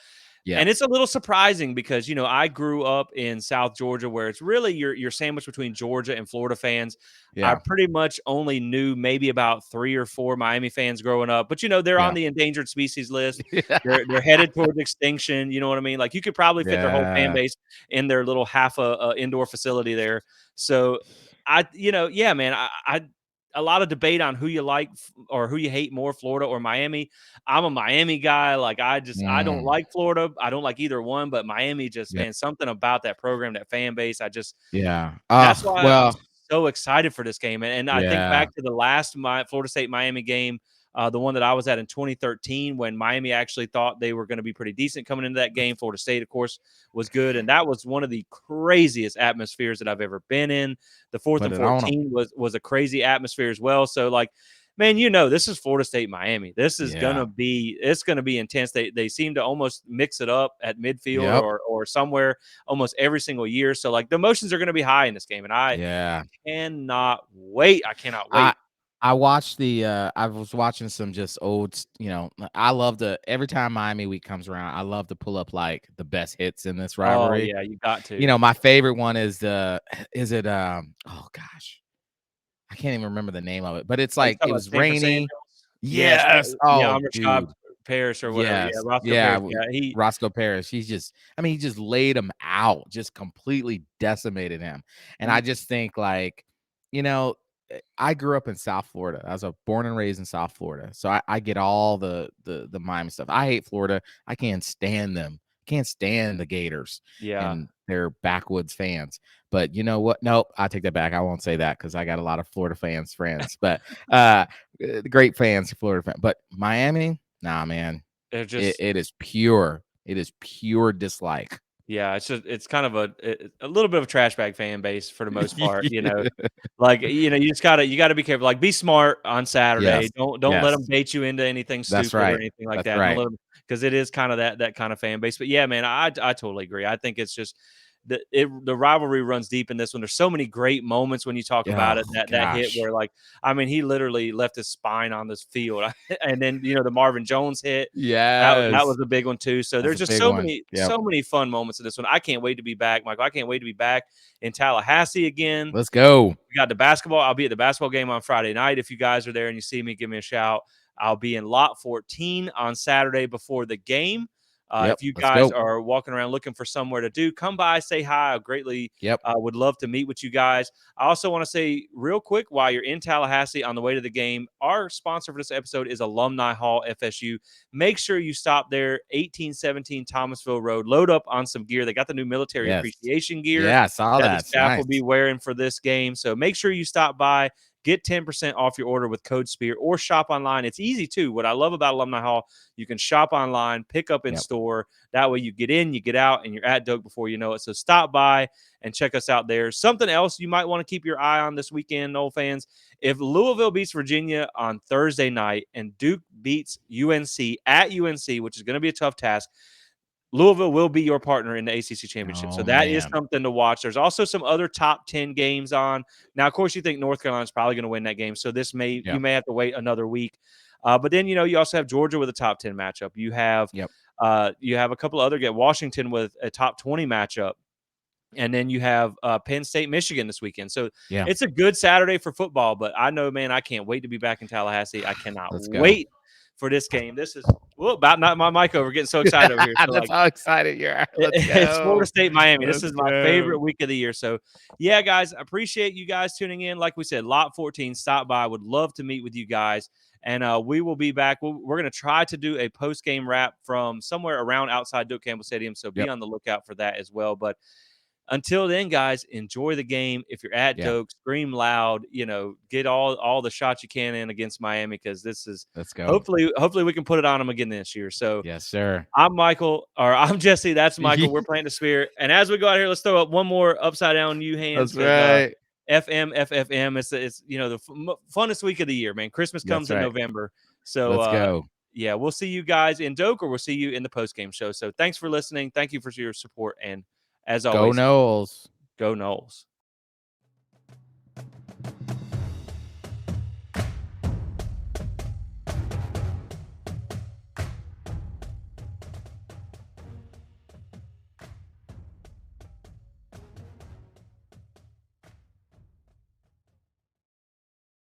Yeah. And it's a little surprising because, you know, I grew up in South Georgia where it's really you're sandwiched between Georgia and Florida fans. I Yeah. pretty much only knew maybe about 3 or 4 Miami fans growing up, but, you know, they're on Yeah. the endangered species list. They're headed towards extinction, you know what I mean? Like, you could probably fit their whole fan Yeah. base in their little half a indoor facility there. So, you know, yeah, man, I a lot of debate on who you like or who you hate more, Florida or Miami. I'm a Miami guy. Like, I don't Mm, like Florida. I don't like either one, but Miami just, yeah. man, something about that program, that fan base. Yeah. That's Oh, why I'm well, so excited for this game. And I think yeah. back to the last Florida State Miami game, the one that I was at in 2013, when Miami actually thought they were going to be pretty decent coming into that game. Florida State, of course, was good, and that was one of the craziest atmospheres that I've ever been in. The fourth Put and it on 'em. 14 was a crazy atmosphere as well. So, like, man, you know, this is Florida State Miami. This is Yeah. gonna be intense. They seem to almost mix it up at midfield Yep. or somewhere almost every single year. So, like, the emotions are gonna be high in this game, and I Yeah. cannot wait. I cannot I wait. I watched I was watching some just I love every time Miami week comes around, I love to pull up like the best hits in this Oh, rivalry. yeah, you got You to. know, my favorite one is oh gosh, I can't even remember the name of it, but it's Are you like talking it about was Sanford rainy. Samuels? Yes, Yes. yeah, Oh, I'm Rashad dude. Parrish or whatever. Yeah, Yes. Roscoe Yeah. Parrish. Yeah, Roscoe Parrish. He just laid him out, just completely decimated him. And I mm, just think like, you know, I grew up in South Florida. I was born and raised in South Florida. So I get all the Miami stuff. I hate Florida. I can't stand them. Can't stand the Gators yeah. and their backwoods fans. But you know what? Nope, I take that back. I won't say that because I got a lot of Florida friends. But great fans, Florida fan. But Miami, nah, man. They're It, just it is pure. It is pure dislike. yeah, it's kind of a little bit of a trash bag fan base for the most part, you know? Like, you know, you gotta be careful. Like, be smart on Saturday. Yes. Don't let Yes. them bait you into anything That's stupid or right. anything like That's that. Don't right. let them, because it is kind of that kind of fan base. But yeah, man, I totally agree. I think it's just the rivalry runs deep in this one. There's so many great moments when you talk about it. Oh That hit gosh. where, like, I mean, he literally left his spine on this field, and then, you know, the Marvin Jones hit. That Yes. was a big one too. So That's there's a just big one. Yep. so many fun moments in this one. I can't wait to be back, Michael. I can't wait to be back in Tallahassee again. Let's go. We got the basketball. I'll be at the basketball game on Friday night. If you guys are there and you see me, give me a shout. I'll be in lot 14 on Saturday before the game. Yep. If you Let's guys go. are walking around looking for somewhere to do, come by, say hi. I greatly Yep. would love to meet with you guys. I also want to say real quick, while you're in Tallahassee on the way to the game, our sponsor for this episode is Alumni Hall FSU. Make sure you stop there, 1817 Thomasville Road. Load up on some gear. They got the new military Yes. appreciation gear Yeah, I saw that the that. It's staff will nice. be wearing for this game. So make sure you stop by, get 10% off your order with code SPEAR or shop online. It's easy too. What I love about Alumni Hall, you can shop online, pick up in store. That way you get in, you get out, and you're at Doak before you know it. So stop by and check us out there. Something else you might want to keep your eye on this weekend, Noles fans. If Louisville beats Virginia on Thursday night and Duke beats UNC at UNC, which is going to be a tough task, Louisville will be your partner in the ACC championship. So that is something to watch. There's also some other top 10 games on. Now, of course, you think North Carolina's probably going to win that game. So you may have to wait another week. But then, you also have Georgia with a top 10 matchup. You have a couple other games. Washington with a top 20 matchup. And then you have Penn State, Michigan this weekend. So it's a good Saturday for football. But I know, man, I can't wait to be back in Tallahassee. I cannot wait for this game. This is about not my mic over. Getting so excited over here. So That's how excited you are. It's Florida State, Miami. This is my favorite week of the year. So, yeah, guys, appreciate you guys tuning in. Like we said, Lot 14, stop by. Would love to meet with you guys. And we will be back. We're going to try to do a post-game wrap from somewhere around outside Doak Campbell Stadium. So be on the lookout for that as well. But until then, guys, enjoy the game. If you're at Doak, scream loud. Get all the shots you can in against Miami, because this is hopefully we can put it on them again this year. So yes, sir. I'm Jesse. That's Michael. We're playing the Spear. And as we go out here, let's throw up one more upside down U hands. That's right. FFM. It's the funnest week of the year, man. Christmas comes in November. So let's go. Yeah, we'll see you guys in Doak, or we'll see you in the post game show. So thanks for listening. Thank you for your support, and as always, go Noles. Go Noles.